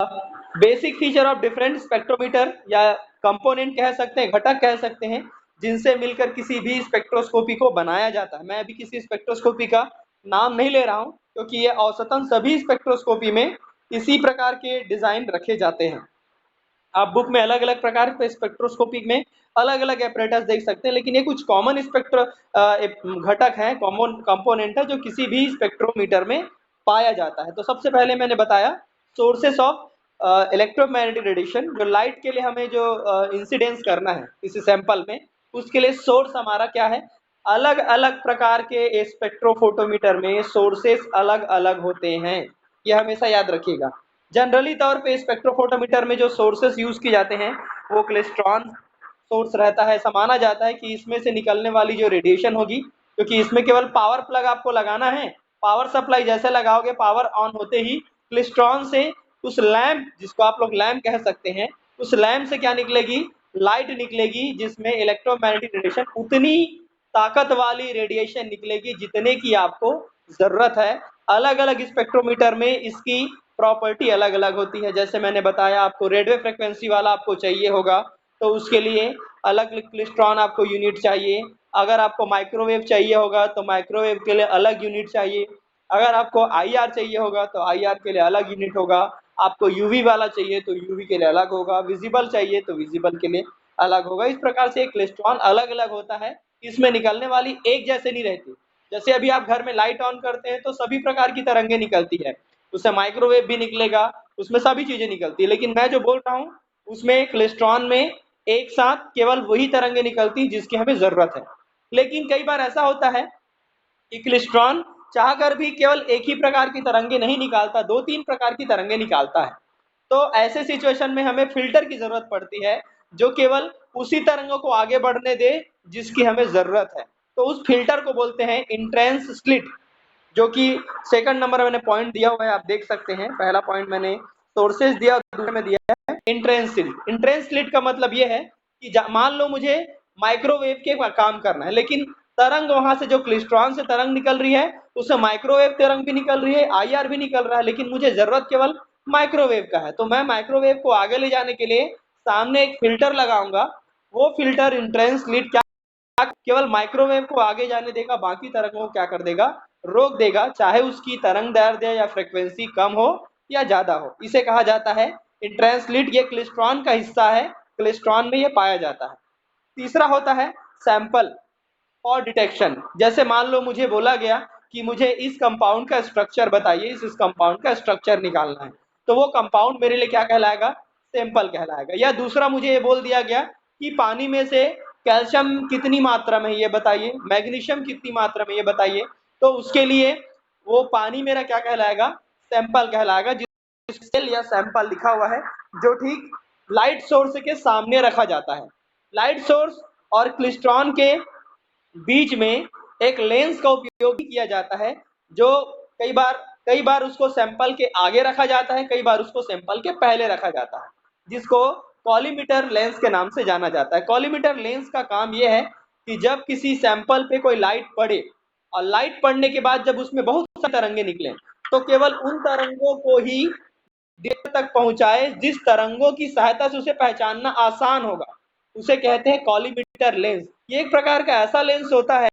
Basic feature of different spectrometer या component कह सकते हैं, घटक कह सकते हैं, जिनसे मिलकर किसी भी स्पेक्ट्रोस्कोपी को बनाया जाता है। मैं अभी किसी स्पेक्ट्रोस्कोपी का नाम नहीं ले रहा हूं, क्योंकि ये औसतन सभी स्पेक्ट्रोस्कोपी में इसी प्रकार के डिजाइन रखे जाते हैं। आप बुक में अलग अलग प्रकार के स्पेक्ट्रोस्कोपी में अलग अलग एपरेटस देख सकते हैं, लेकिन ये कुछ कॉमन स्पेक्ट्रो घटक हैं, कॉमन कंपोनेंट है जो किसी भी स्पेक्ट्रोमीटर में पाया जाता है। तो सबसे पहले मैंने बताया सोर्सेस ऑफ इलेक्ट्रोमैग्नेटिक रेडिएशन, जो लाइट के लिए हमें जो इंसिडेंस करना है किसी सैंपल में, उसके लिए सोर्स हमारा क्या है। अलग अलग प्रकार के स्पेक्ट्रोफोटोमीटर में सोर्सेस अलग अलग होते हैं, ये हमेशा याद रखिएगा। जनरली तौर पे स्पेक्ट्रोफोटोमीटर में जो सोर्सेस यूज किए जाते हैं वो क्लेस्ट्रॉन सोर्स रहता है। ऐसा माना जाता है कि इसमें से निकलने वाली जो रेडिएशन होगी, क्योंकि इसमें केवल पावर प्लग आपको लगाना है, पावर सप्लाई जैसे लगाओगे पावर ऑन होते ही क्लेस्ट्रॉन से उस लैंप, जिसको आप लोग लैंप कह सकते हैं, उस लैंप से क्या निकलेगी, लाइट निकलेगी, जिसमें इलेक्ट्रोमैग्नेटिक रेडिएशन उतनी ताकत वाली रेडिएशन निकलेगी जितने की आपको जरूरत है। अलग अलग स्पेक्ट्रोमीटर में इसकी प्रॉपर्टी अलग अलग होती है। जैसे मैंने बताया आपको रेडियो फ्रिक्वेंसी वाला आपको चाहिए होगा तो उसके लिए अलग क्लेस्ट्रॉन आपको यूनिट चाहिए। अगर आपको माइक्रोवेव चाहिए होगा तो माइक्रोवेव के लिए अलग यूनिट चाहिए। अगर आपको आईआर चाहिए होगा तो आईआर के लिए अलग यूनिट होगा। आपको यूवी वाला चाहिए तो यूवी के लिए अलग होगा। विजिबल चाहिए तो विजिबल के लिए अलग होगा। इस प्रकार से क्लेस्ट्रॉन अलग अलग होता है, इसमें निकलने वाली एक जैसे नहीं रहती। जैसे अभी आप घर में लाइट ऑन करते हैं तो सभी प्रकार की तरंगे निकलती है, उससे माइक्रोवेव भी निकलेगा, उसमें सभी चीजें निकलती है। लेकिन मैं जो बोल रहा हूँ उसमें क्लेस्ट्रॉन में एक साथ केवल वही तरंगे निकलती जिसकी हमें जरूरत है। लेकिन कई बार ऐसा होता है कि क्लेस्ट्रॉन चाहकर भी केवल एक ही प्रकार की तरंगे नहीं निकालता, दो तीन प्रकार की तरंगे निकालता है। तो ऐसे सिचुएशन में हमें फिल्टर की जरूरत पड़ती है जो केवल उसी तरंगों को आगे बढ़ने दे जिसकी हमें जरूरत है। तो उस फिल्टर को बोलते हैं इंट्रेंस स्लिट, जो कि सेकंड नंबर मैंने पॉइंट दिया हुआ है, आप देख सकते हैं। पहला पॉइंट मैंने सोर्सेज दिया, दूसरे में दिया है इंट्रेंस स्लिट। इंट्रेंस स्लिट का मतलब यह है कि मान लो मुझे माइक्रोवेव के काम करना है, लेकिन तरंग वहां से जो क्लेस्ट्रॉन से तरंग निकल रही है उससे माइक्रोवेव तरंग भी निकल रही है, आईआर भी निकल रहा है, लेकिन मुझे जरूरत केवल माइक्रोवेव का है। तो मैं माइक्रोवेव को आगे ले जाने के लिए सामने एक फिल्टर लगाऊंगा। वो फिल्टर इंट्रेंस स्लिट क्या केवल माइक्रोवेव को आगे जाने देगा, बाकी तरंगों को क्या कर देगा, रोक देगा, चाहे उसकी तरंग दैर्ध्य या फ्रीक्वेंसी कम हो या ज्यादा हो। इसे कहा जाता है इंट्रेंस स्लिट। ये क्लेस्ट्रॉन का हिस्सा है, क्लेस्ट्रॉन में ये पाया जाता है। तीसरा होता है सैंपल और डिटेक्शन। जैसे मान लो मुझे बोला गया कि मुझे इस कंपाउंड का स्ट्रक्चर बताइए, इस कंपाउंड का स्ट्रक्चर निकालना है, तो वो कंपाउंड मेरे लिए क्या कहलाएगा, सैंपल कहलाएगा। या दूसरा मुझे ये बोल दिया गया कि पानी में से कैल्शियम कितनी मात्रा में ये बताइए, मैग्नीशियम कितनी मात्रा में ये बताइए, तो उसके लिए वो पानी मेरा क्या कहलाएगा, सैंपल कहलाएगा। जिस या सैंपल लिखा हुआ है जो ठीक लाइट सोर्स के सामने रखा जाता है। लाइट सोर्स और क्लेस्ट्रॉन के बीच में एक लेंस का उपयोग किया जाता है, जो कई बार उसको सैंपल के आगे रखा जाता है, कई बार उसको सैंपल के पहले रखा जाता है, जिसको कॉलीमीटर लेंस के नाम से जाना जाता है। कॉलीमीटर लेंस का काम यह है कि जब किसी सैंपल पे कोई लाइट पड़े और लाइट पड़ने के बाद जब उसमें बहुत सारी तरंगे निकले, तो केवल उन तरंगों को ही देर तक पहुंचाए जिस तरंगों की सहायता से उसे पहचानना आसान होगा। उसे कहते हैं कॉलीमीटर लेंस। ये एक प्रकार का ऐसा लेंस होता है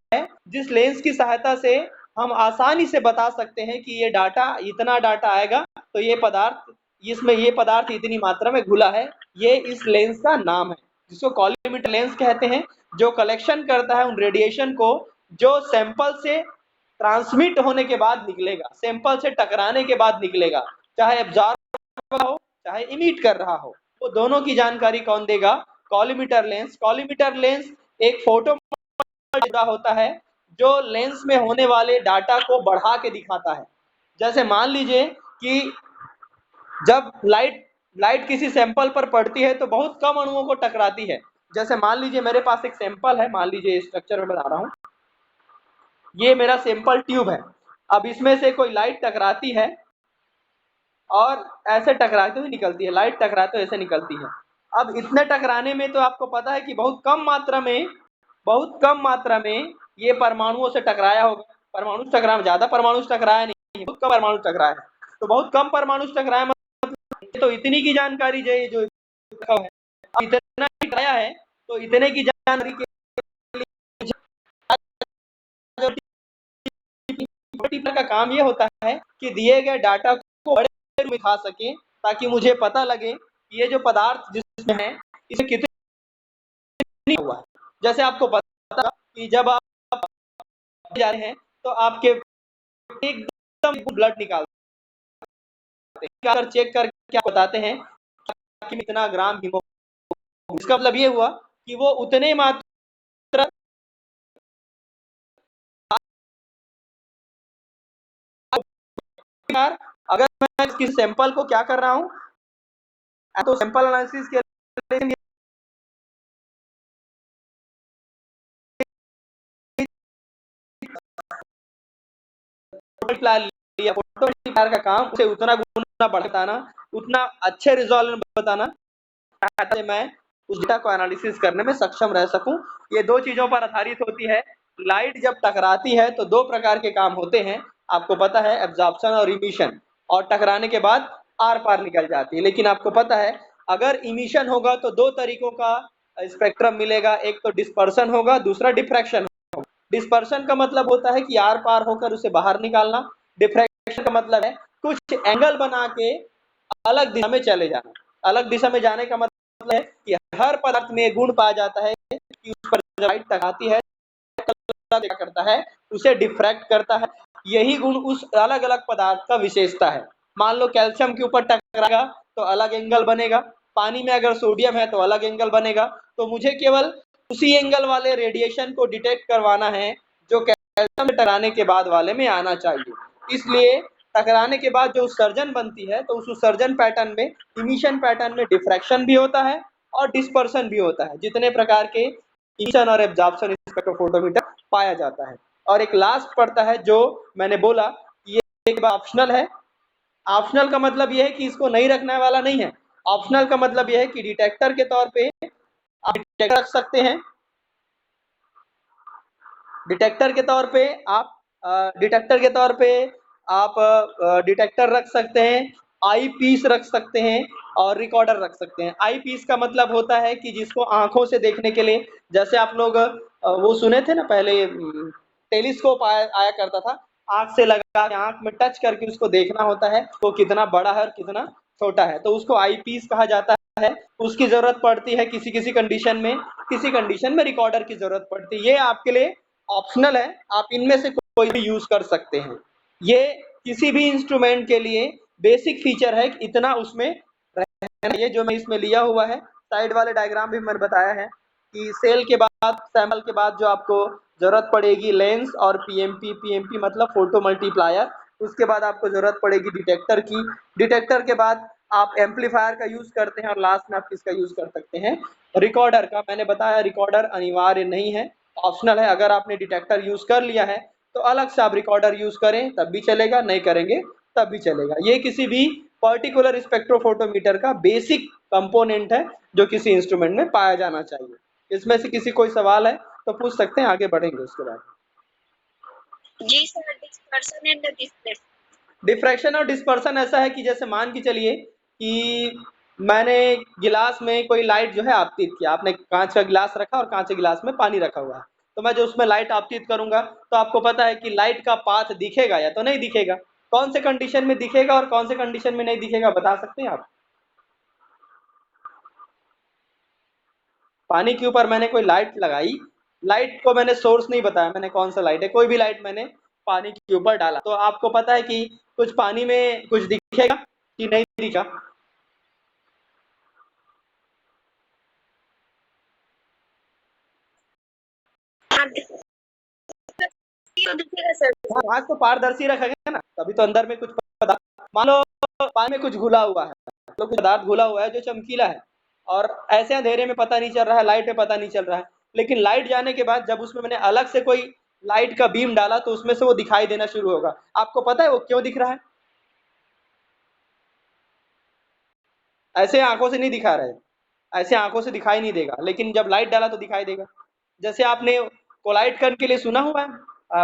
जिस लेंस की सहायता से हम आसानी से बता सकते हैं कि ये डाटा, इतना डाटा आएगा तो ये पदार्थ, इसमें ये पदार्थ इतनी मात्रा में घुला है। ये इस लेंस का नाम है, जिसको कॉलीमीटर लेंस कहते हैं, जो कलेक्शन करता है उन रेडिएशन को जो सैंपल से ट्रांसमिट होने के बाद निकलेगा, सैंपल से टकराने के बाद निकलेगा, चाहे एब्जॉर्ब हो चाहे इमिट कर रहा हो, वो दोनों की जानकारी कौन देगा, कॉलीमीटर लेंस। कॉलीमीटर लेंस एक फोटो जुड़ा होता है जो लेंस में होने वाले डाटा को बढ़ा के दिखाता है। जैसे मान लीजिए कि जब लाइट किसी सैंपल पर पड़ती है तो बहुत कम अणुओं को टकराती है। जैसे मान लीजिए मेरे पास एक सैंपल है, मान लीजिए स्ट्रक्चर में बता रहा हूं, ये मेरा सैंपल ट्यूब है। अब इसमें से कोई लाइट टकराती है और ऐसे टकराते हुए निकलती है, लाइट टकराते हुए ऐसे निकलती है। अब इतने टकराने में तो आपको पता है कि बहुत कम मात्रा में ये परमाणुओं से टकराया होगा। परमाणु टकराया, ज्यादा परमाणु टकराया नहीं, बहुत कम परमाणु टकराया है। तो बहुत कम परमाणु टकराया तो इतनी की जानकारी चाहिए जो रखा है, अब इतना ही कराया है तो इतने की जानकारी के मल्टीप्लाई का काम ये होता है कि दिए गए डाटा को बड़े में दिखा सके ताकि मुझे पता लगे कि ये जो पदार्थ जिसमें है इसे कितनी हुआ है। जैसे आपको पता कि जब आप जा रहे हैं तो आपके एकदम ब्लड निकालते हैं, चेक करके क्या बताते हैं कि इतना ग्राम हीमोग्लोबिन। इसका मतलब ये हुआ कि वो उतने मात्रा, अगर मैं किसी सैंपल को क्या कर रहा हूँ तो सैंपल एनालिसिस के लिए लिया, फोटो मल्टीप्लायर का काम उसे उतना गुना बढ़ाना, उतना अच्छे रिजल्ट में बताना ताकि मैं उस डेटा को एनालिसिस करने में सक्षम रह सकूं। ये दो चीजों पर आधारित होती है। लाइट जब टकराती है तो दो प्रकार के काम होते हैं, आपको पता है, एब्जॉर्प्शन और इमिशन, और टकराने के बाद आर पार निकल जाती है। लेकिन आपको पता है अगर इमिशन होगा तो दो तरीकों का स्पेक्ट्रम मिलेगा, एक तो डिस्पर्सन होगा, दूसरा डिफ्रैक्शन। डिस्पर्सन का मतलब होता है कि आर पार होकर उसे बाहर निकालना। डिफ्रैक्शन का मतलब है कुछ एंगल बना के अलग दिशा में चले जाना। अलग दिशा में जाने का मतलब है कि हर पदार्थ में गुण पाया जाता है कि उस पर जब लाइट टकराती है क्या करता है, उसे डिफ्रैक्ट करता है। यही गुण उस अलग अलग पदार्थ का विशेषता है। मान लो कैल्शियम के ऊपर टकराएगा तो अलग एंगल बनेगा, पानी में अगर सोडियम है तो अलग एंगल बनेगा। तो मुझे केवल उसी एंगल वाले रेडिएशन को डिटेक्ट करवाना है जो कैल्शियम में टकराने के बाद वाले में आना चाहिए। इसलिए टकराने के बाद जो उत्सर्जन बनती है तो उस उत्सर्जन पैटर्न में, इमिशन पैटर्न में डिफ्रैक्शन भी होता है और डिस्पर्सन भी होता है। जितने प्रकार के इमिशन और एब्जॉर्प्शन स्पेक्ट्रोफोटोमीटर पाया जाता है। और एक लास्ट पड़ता है जो मैंने बोला ये एक ऑप्शनल है। ऑप्शनल का मतलब यह है कि इसको नहीं रखने वाला नहीं है। ऑप्शनल का मतलब यह है कि डिटेक्टर के तौर पे आप डिटेक्टर रख सकते हैं। डिटेक्टर के तौर पे आप डिटेक्टर के तौर पे आप डिटेक्टर रख सकते हैं, आई पीस रख सकते हैं और रिकॉर्डर रख सकते हैं। आई पीस का मतलब होता है कि जिसको आंखों से देखने के लिए, जैसे आप लोग वो सुने थे ना पहले, टेलीस्कोप आया करता था, आंख से लगा के आंख में टच करके उसको देखना होता है वो कितना बड़ा है और कितना छोटा है, तो उसको आई पीस कहा जाता है। उसकी जरूरत पड़ती है किसी किसी कंडीशन में, किसी कंडीशन में रिकॉर्डर की जरूरत पड़ती है। ये आपके लिए ऑप्शनल है, आप इनमें से कोई भी यूज कर सकते हैं। ये किसी भी इंस्ट्रूमेंट के लिए बेसिक फीचर है कि इतना उसमें रहना। ये जो मैं इसमें लिया हुआ है, साइड वाले डायग्राम भी मैंने बताया है कि सेल के बाद, सैंपल के बाद जो आपको जरूरत पड़ेगी लेंस और पीएमपी, पीएमपी मतलब फोटो मल्टीप्लायर। उसके बाद आपको जरूरत पड़ेगी डिटेक्टर की, डिटेक्टर के बाद आप एम्पलीफायर का यूज करते हैं और लास्ट में आप किसका यूज कर सकते हैं, रिकॉर्डर का। मैंने बताया रिकॉर्डर अनिवार्य नहीं है, ऑप्शनल है। अगर आपने डिटेक्टर यूज कर लिया है तो अलग से आप रिकॉर्डर यूज करें तब भी चलेगा, नहीं करेंगे तब भी चलेगा। ये किसी भी पर्टिकुलर स्पेक्ट्रोफोटोमीटर का बेसिक कंपोनेंट है जो किसी इंस्ट्रूमेंट में पाया जाना चाहिए। इसमें से किसी कोई सवाल है तो पूछ सकते हैं, आगे बढ़ेंगे उसके बाद। जी sir, dispersion and displacement. Diffraction और डिस्पर्सन ऐसा है कि जैसे मान के चलिए कि मैंने गिलास में कोई लाइट जो है आपतित किया, आपने कांच का गिलास रखा और कांच के गिलास में पानी रखा हुआ है, तो मैं जो उसमें लाइट आपतित करूंगा तो आपको पता है कि लाइट का पाथ दिखेगा या तो नहीं दिखेगा। कौन से कंडीशन में दिखेगा और कौन से कंडीशन में नहीं दिखेगा बता सकते हैं आप? पानी के ऊपर मैंने कोई लाइट लगाई, लाइट को मैंने सोर्स नहीं बताया, मैंने कौन सा लाइट है, कोई भी लाइट मैंने पानी के ऊपर डाला, तो आपको पता है कि कुछ पानी में कुछ दिखेगा कि नहीं दिखा? दिखेगा सर। आज तो पारदर्शी रखेंगे ना, तभी तो अंदर में कुछ पदार्थ, मान लो पानी में कुछ घुला हुआ है, तो कुछ पदार्थ घुला हुआ है जो चमकीला है और ऐसे अंधेरे में पता नहीं चल रहा है, लाइट में पता नहीं चल रहा है। लेकिन लाइट जाने के बाद जब उसमें मैंने अलग से कोई लाइट का बीम डाला तो उसमें से वो दिखाई देना शुरू होगा। आपको पता है वो क्यों दिख रहा है? ऐसे आंखों से नहीं दिखा रहे, ऐसे आंखों से दिखाई नहीं देगा, लेकिन जब लाइट डाला तो दिखाई देगा। जैसे आपने कोलाइट कण के लिए सुना हुआ है,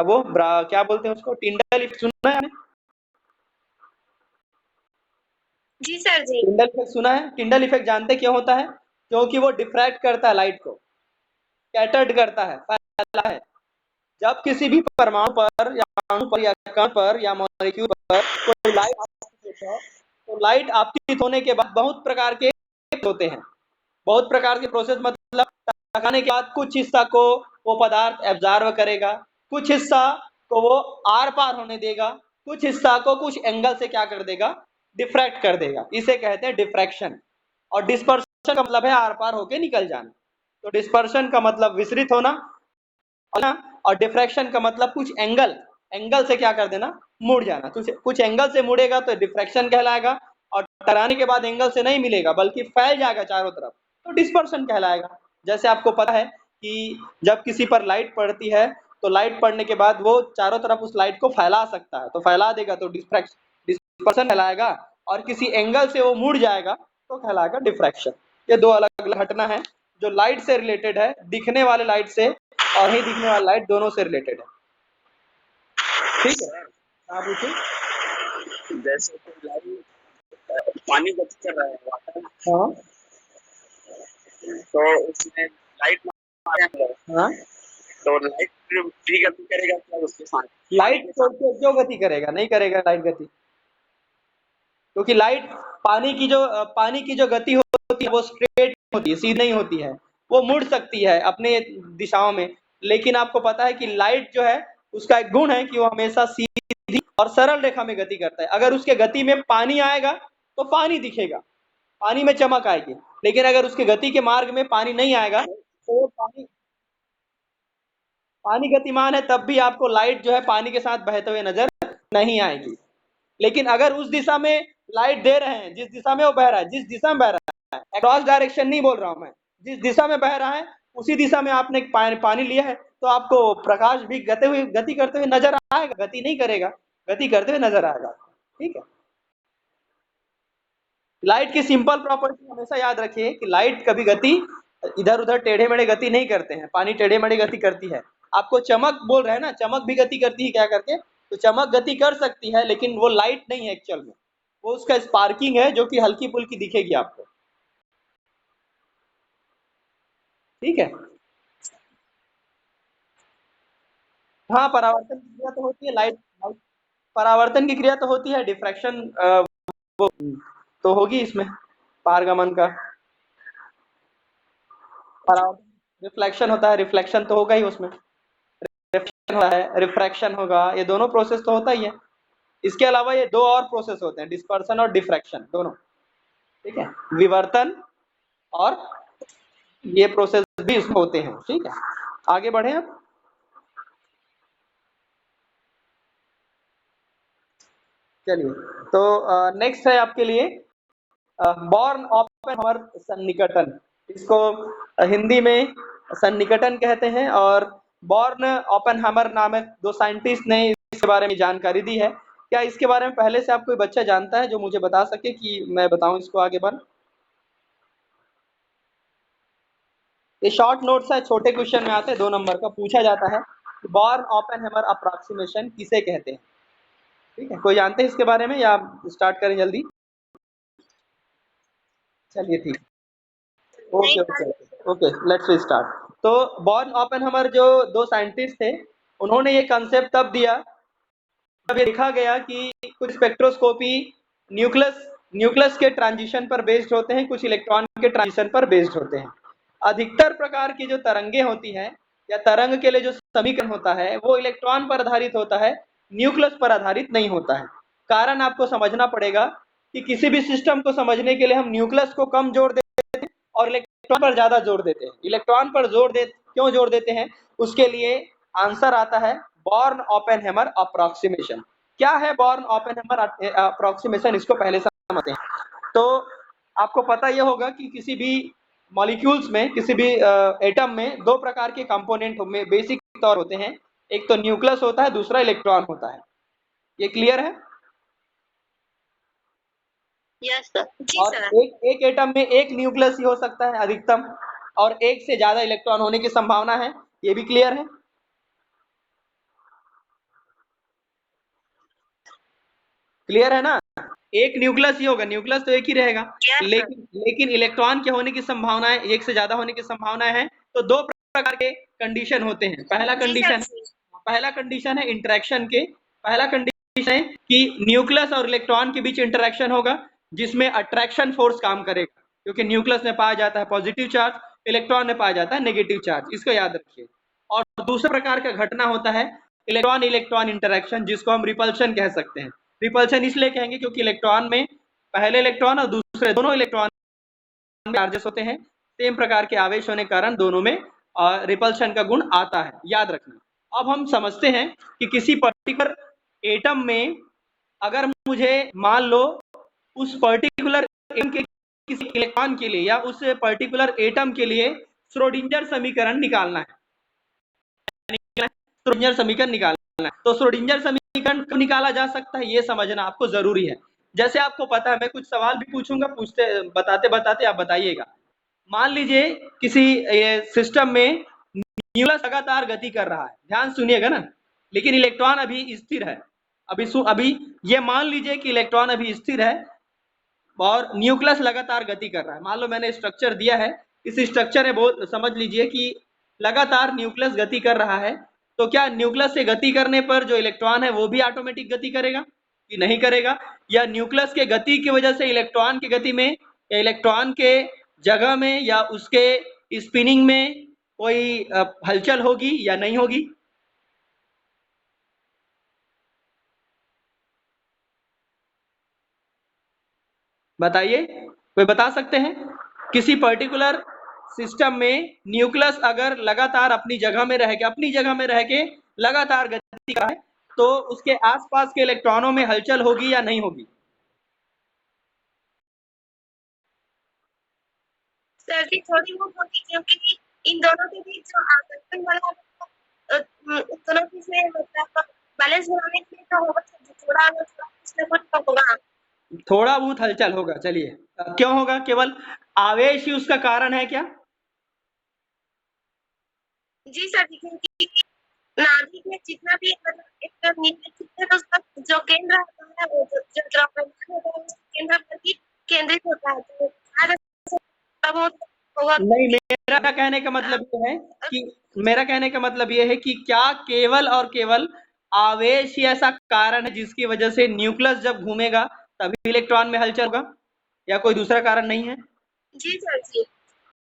वो क्या बोलते हैं उसको, टिंडल इफेक्ट सुना है आपने? जी सर जी। टिंडल इफेक्ट सुना है? टिंडल इफेक्ट जानते क्यों होता है? क्योंकि वो डिफ्रैक्ट करता है लाइट को, स्कैटर्ड करता है, फैला है। जब किसी भी परमाणु पर या अणु पर या कण पर या मॉलिक्यूल पर कोई लाइट आपतित होता है, तो लाइट आपतित होने के बाद बहुत प्रकार के होते हैं, बहुत प्रकार के प्रोसेस, मतलब टकराने के बाद कुछ हिस्सा को वो पदार्थ एब्जॉर्व करेगा, कुछ हिस्सा को वो आर पार होने देगा, कुछ हिस्सा को कुछ एंगल से क्या कर देगा, डिफ्रैक्ट कर देगा। इसे कहते हैं डिफ्रैक्शन। और डिस्पर्शन का मतलब है आर पार होके निकल जाना। तो डिस्पर्शन का मतलब विसरित होना, और डिफ्रैक्शन का मतलब कुछ एंगल से क्या कर देना, मुड़ जाना। कुछ एंगल से मुड़ेगा तो डिफ्रैक्शन कहलाएगा, और टकराने के बाद एंगल से नहीं मिलेगा बल्कि फैल जाएगा चारों तरफ, तो डिस्पर्शन कहलाएगा। जैसे आपको पता है कि जब किसी पर लाइट पड़ती है तो लाइट पड़ने के बाद वो चारों तरफ उस लाइट को फैला सकता है, तो फैला देगा तो डिस्पर्शन कहलाएगा, और किसी एंगल से वो मुड़ जाएगा तो कहलाएगा डिफ्रैक्शन। ये दो अलग अलग घटना है जो लाइट से रिलेटेड है, दिखने वाले लाइट से और नहीं दिखने वाला लाइट, दोनों से रिलेटेड है। ठीक है, आप पूछिए। जैसे कि लाइट पानी गति कर रहा है वाटर, हाँ तो उसमें लाइट हाँ, तो लाइट भी गति करेगा क्या उसके साथ? लाइट क्यों गति करेगा? नहीं करेगा लाइट गति, क्योंकि लाइट पानी की जो गति होती है वो स्ट्रेट होती है, सीधी नहीं होती है, वो मुड़ सकती है अपने दिशाओं में। लेकिन आपको पता है कि लाइट जो है उसका एक गुण है कि वो हमेशा सीधी और सरल रेखा में गति करता है। अगर उसके गति में पानी आएगा तो पानी दिखेगा, पानी में चमक आएगी, लेकिन अगर उसके गति के मार्ग में पानी नहीं आएगा तो वो पानी गतिमान है, तब भी आपको लाइट जो है पानी के साथ बहते हुए नजर नहीं आएगी। लेकिन अगर उस दिशा में लाइट दे रहे हैं, जिस दिशा में वो बह रहा है, जिस दिशा में बह रहा है, क्रॉस डायरेक्शन नहीं बोल रहा हूं मैं, जिस दिशा में बह रहा है उसी दिशा में आपने पानी लिया है, तो आपको प्रकाश भी गति करते हुए नजर आएगा, गति नहीं करेगा, गति करते हुए नजर आएगा। ठीक है, लाइट की सिंपल प्रॉपर्टी हमेशा याद रखिए कि लाइट कभी गति इधर उधर टेढ़े मेढ़े गति नहीं करते हैं, पानी टेढ़े मेढ़े गति करती है। आपको चमक बोल रहे हैं ना, चमक भी गति करती है क्या करके, तो चमक गति कर सकती है लेकिन वो लाइट नहीं है एक्चुअल में, वो उसका स्पार्किंग है जो कि हल्की फुल्की दिखेगी आपको। ठीक है, हाँ परावर्तन की क्रिया तो होती है, लाइट परावर्तन की क्रिया तो होती है, डिफ्रैक्शन वो तो होगी इसमें, पारगमन का परावर्तन, रिफ्लेक्शन होता है, रिफ्लेक्शन तो होगा ही उसमें, रिफ्लेक्शन होता है, रिफ्रैक्शन होगा, ये दोनों प्रोसेस तो होता ही है। इसके अलावा ये दो और प्रोसेस होते हैं, डिस्पर्सन और डिफ्रैक्शन दोनों। ठीक है, विवर्तन और ये प्रोसेस भी इसमें होते हैं। ठीक है, आगे बढ़े अब। चलिए, तो नेक्स्ट है आपके लिए बॉर्न ओपेनहाइमर सन्निकटन। इसको हिंदी में सन्निकटन कहते हैं, और बॉर्न ओपेनहाइमर नामक दो साइंटिस्ट ने इसके बारे में जानकारी दी है। क्या इसके बारे में पहले से आप कोई बच्चा जानता है जो मुझे बता सके कि मैं बताऊं इसको आगे बढ़? ये शॉर्ट नोट्स है, छोटे क्वेश्चन में आते हैं, 2 नंबर का पूछा जाता है कि बॉर्न ओपेनहाइमर अप्रोक्सीमेशन किसे कहते हैं। ठीक है, कोई जानते हैं इसके बारे में या स्टार्ट करें जल्दी? चलिए ठीक, okay okay okay, let's start. तो बॉर्न ओपेनहाइमर जो दो साइंटिस्ट थे, उन्होंने ये कंसेप्ट तब दिया जब ये देखा गया कि कुछ स्पेक्ट्रोस्कोपी न्यूक्लियस न्यूक्लियस के ट्रांजिशन पर बेस्ड होते हैं, कुछ इलेक्ट्रॉन के ट्रांजिशन पर बेस्ड होते हैं। अधिकतर प्रकार की जो तरंगे होती हैं या तरंग के लिए जो समीकरण होता है वो इलेक्ट्रॉन पर आधारित होता है, न्यूक्लियस पर आधारित नहीं होता है। कारण आपको समझना पड़ेगा कि किसी भी सिस्टम को समझने के लिए हम न्यूक्लियस को कम जोर देते हैं और इलेक्ट्रॉन पर ज्यादा जोर देते हैं। इलेक्ट्रॉन पर क्यों जोर देते हैं, उसके लिए आंसर आता है बॉर्न ओपेनहाइमर अप्रोक्सीमेशन। क्या है बॉर्न ओपेनहाइमर अप्रोक्सीमेशन, इसको पहले समझते हैं। तो आपको पता यह होगा कि किसी भी मॉलिक्यूल्स में, किसी भी एटम में दो प्रकार के कंपोनेंट में बेसिक तौर होते हैं, एक तो न्यूक्लियस होता है, दूसरा इलेक्ट्रॉन होता है। ये क्लियर है? यस सर जी और सर। एक एटम में एक न्यूक्लियस ही हो सकता है अधिकतम, और एक से ज्यादा इलेक्ट्रॉन होने की संभावना है। ये भी क्लियर है? क्लियर है ना? एक न्यूक्लियस ही होगा, न्यूक्लियस तो एक ही रहेगा। Yes, sir. लेकिन इलेक्ट्रॉन के होने की संभावनाएं, एक से ज्यादा होने की संभावनाएं हैं। तो दो प्रकार के कंडीशन होते हैं। पहला कंडीशन है इंटरेक्शन के। पहला कंडीशन है कि न्यूक्लियस और इलेक्ट्रॉन के बीच इंटरेक्शन होगा, जिसमें अट्रैक्शन फोर्स काम करेगा, क्योंकि न्यूक्लियस में पाया जाता है पॉजिटिव चार्ज, इलेक्ट्रॉन में पाया जाता है नेगेटिव चार्ज। इसको याद रखिए। और दूसरा प्रकार का घटना होता है इलेक्ट्रॉन इलेक्ट्रॉन इंटरेक्शन, जिसको हम रिपल्शन कह सकते हैं। रिपल्शन इसलिए कहेंगे क्योंकि इलेक्ट्रॉन में पहले इलेक्ट्रॉन और दूसरे दोनों इलेक्ट्रॉन में चार्जेस होते हैं, सेम प्रकार के आवेश होने के कारण दोनों में रिपल्शन का गुण आता है, याद रखना। अब हम समझते हैं कि किसी पर्टिकुलर एटम में अगर मुझे मान लो उस पर्टिकुलर एटम के किसी इलेक्ट्रॉन के लिए या उस पर्टिकुलर एटम के लिए श्रोडिंगर समीकरण निकालना है, श्रोडिंगर समीकरण निकालना है, तो श्रोडिंगर समीकरण कब निकाला जा सकता है ये समझना आपको जरूरी है। जैसे आपको पता है, मैं कुछ सवाल भी पूछूंगा, पूछते बताते बताते आप बताइएगा। मान लीजिए किसी सिस्टम में न्यूक्लियस लगातार गति कर रहा है, ध्यान सुनिएगा ना, लेकिन इलेक्ट्रॉन अभी स्थिर है। अभी ये मान लीजिए कि इलेक्ट्रॉन अभी स्थिर है और न्यूक्लियस लगातार गति कर रहा है। मान लो मैंने स्ट्रक्चर दिया है, इस स्ट्रक्चर में बहुत समझ लीजिए कि लगातार न्यूक्लियस गति कर रहा है। तो क्या न्यूक्लियस से गति करने पर जो इलेक्ट्रॉन है वो भी ऑटोमेटिक गति करेगा कि नहीं करेगा? या न्यूक्लियस के गति की वजह से इलेक्ट्रॉन की गति में या इलेक्ट्रॉन के जगह में या उसके स्पिनिंग में कोई हलचल होगी या नहीं होगी? बताइए, कोई बता सकते हैं? किसी पर्टिकुलर सिस्टम में न्यूक्लियस अगर लगातार अपनी जगह में रह के लगातार गति कर रहा है, तो उसके आसपास के इलेक्ट्रॉनों में हलचल होगी या नहीं होगी? सर जी थोड़ी बहुत होगी, क्योंकि इन दोनों के बीच जो आकर्षण वाला दोनों चीज में मतलब बैलेंस बनाने के लिए तो होगा, थोड़ा कुछ ना कुछ तो होगा। थोड़ा बहुत हलचल होगा। चलिए, क्यों होगा? केवल आवेश ही उसका कारण है क्या? जी सर जी, क्योंकि नाभिक में जितना भी मतलब एक नीचे तो उसका जो केंद्र होता है, वो जो द्रव्यमान होता है उसके केंद्र पर ही केंद्रित होता है, तो तब होगा। नहीं, मेरा कहने का मतलब ये है कि क्या केवल और केवल आवेश ही ऐसा कारण है जिसकी वजह से न्यूक्लियस जब घूमेगा तभी इलेक्ट्रॉन में हलचल होगा, या कोई दूसरा कारण नहीं है? जी सर जी।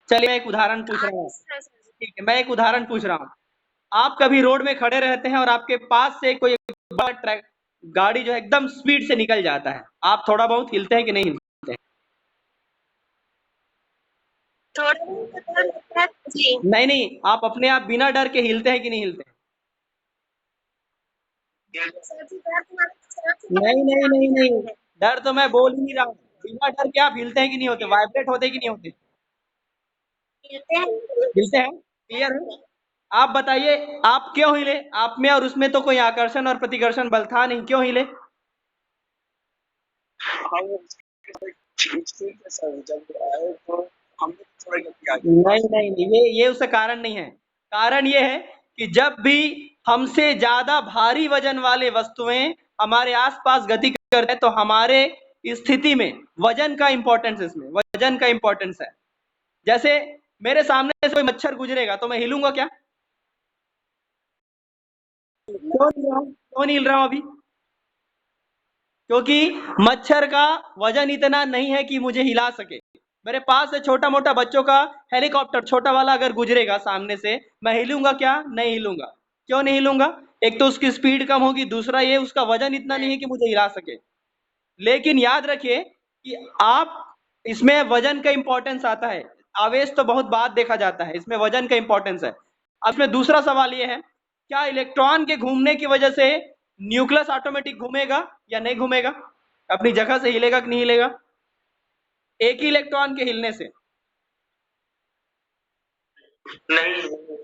चलिए, मैं एक उदाहरण पूछ रहा हूँ। ठीक है, मैं एक उदाहरण पूछ रहा हूँ। आप कभी रोड में खड़े रहते हैं और आपके पास से कोई बड़ा ट्रक गाड़ी जो है एकदम स्पीड से निकल जाता है, आप थोड़ा बहुत हिलते हैं कि नहीं हिलते हैं? थोड़ा बहुत डर लगता है जी। नहीं, आप अपने आप बिना डर के हिलते हैं कि नहीं हिलते हैं? सर जी डर तो हमारे नहीं, डर तो मैं बोल ही नहीं रहा हूँ। बिना डर के आप हिलते हैं कि नहीं होते? वाइब्रेट होते कि नहीं होते? हिलते हैं। हिलते हैं। क्लियर है? आप बताइए, आप क्यों हिले? आप में और उसमें तो कोई आकर्षण और प्रतिकर्षण बल था नहीं, क्यों हिले? हम खींचते थे सर, जब आए तो हमने थोड़ा गलती आ गई। नहीं, ये उसका कारण नहीं है। कारण ये है कि जब भी हमसे ज्यादा भारी वजन वाले वस्तुएं हमारे आसपास गति करते हैं, तो हमारे स्थिति में वजन का इंपॉर्टेंस है, इसमें वजन का इंपॉर्टेंस है। जैसे मेरे सामने से कोई मच्छर गुजरेगा तो मैं हिलूंगा क्या? क्यों नहीं हिल रहा हूं अभी? क्योंकि मच्छर का वजन इतना नहीं है कि मुझे हिला सके। मेरे पास से छोटा मोटा बच्चों का हेलीकॉप्टर छोटा वाला अगर गुजरेगा सामने से, मैं हिलूंगा क्या? नहीं हिलूंगा। क्यों नहीं हिलूंगा? एक तो उसकी स्पीड कम होगी, दूसरा ये उसका वजन इतना नहीं है कि मुझे हिला सके। लेकिन याद रखिए कि आप इसमें वजन का इंपॉर्टेंस आता है, आवेश तो बहुत बाद देखा जाता है, इसमें वजन का इंपॉर्टेंस है। अब इसमें दूसरा सवाल ये है, क्या इलेक्ट्रॉन के घूमने की वजह से न्यूक्लियस ऑटोमेटिक घूमेगा या नहीं घूमेगा? अपनी जगह से हिलेगा कि नहीं हिलेगा एक ही इलेक्ट्रॉन के हिलने से? नहीं,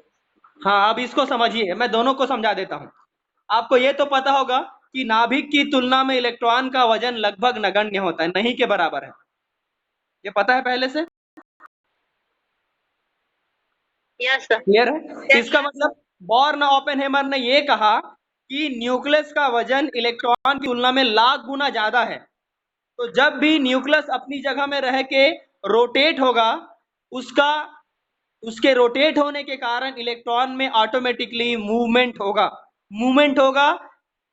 हाँ, अब इसको समझिए, मैं दोनों को समझा देता हूं। आपको ये तो पता होगा कि नाभिक की तुलना में इलेक्ट्रॉन का वजन लगभग नगण्य होता है, नहीं के बराबर है। ये पता है पहले से? Yes sir. क्लियर है? इसका मतलब बॉर्न ओपेनहेमर ने ये कहा कि न्यूक्लियस का वजन इलेक्ट्रॉन की तुलना में लाख गुना ज्यादा है। तो जब भी न्यूक्लियस अपनी जगह में रह के रोटेट होगा, उसके रोटेट होने के कारण इलेक्ट्रॉन में ऑटोमेटिकली मूवमेंट होगा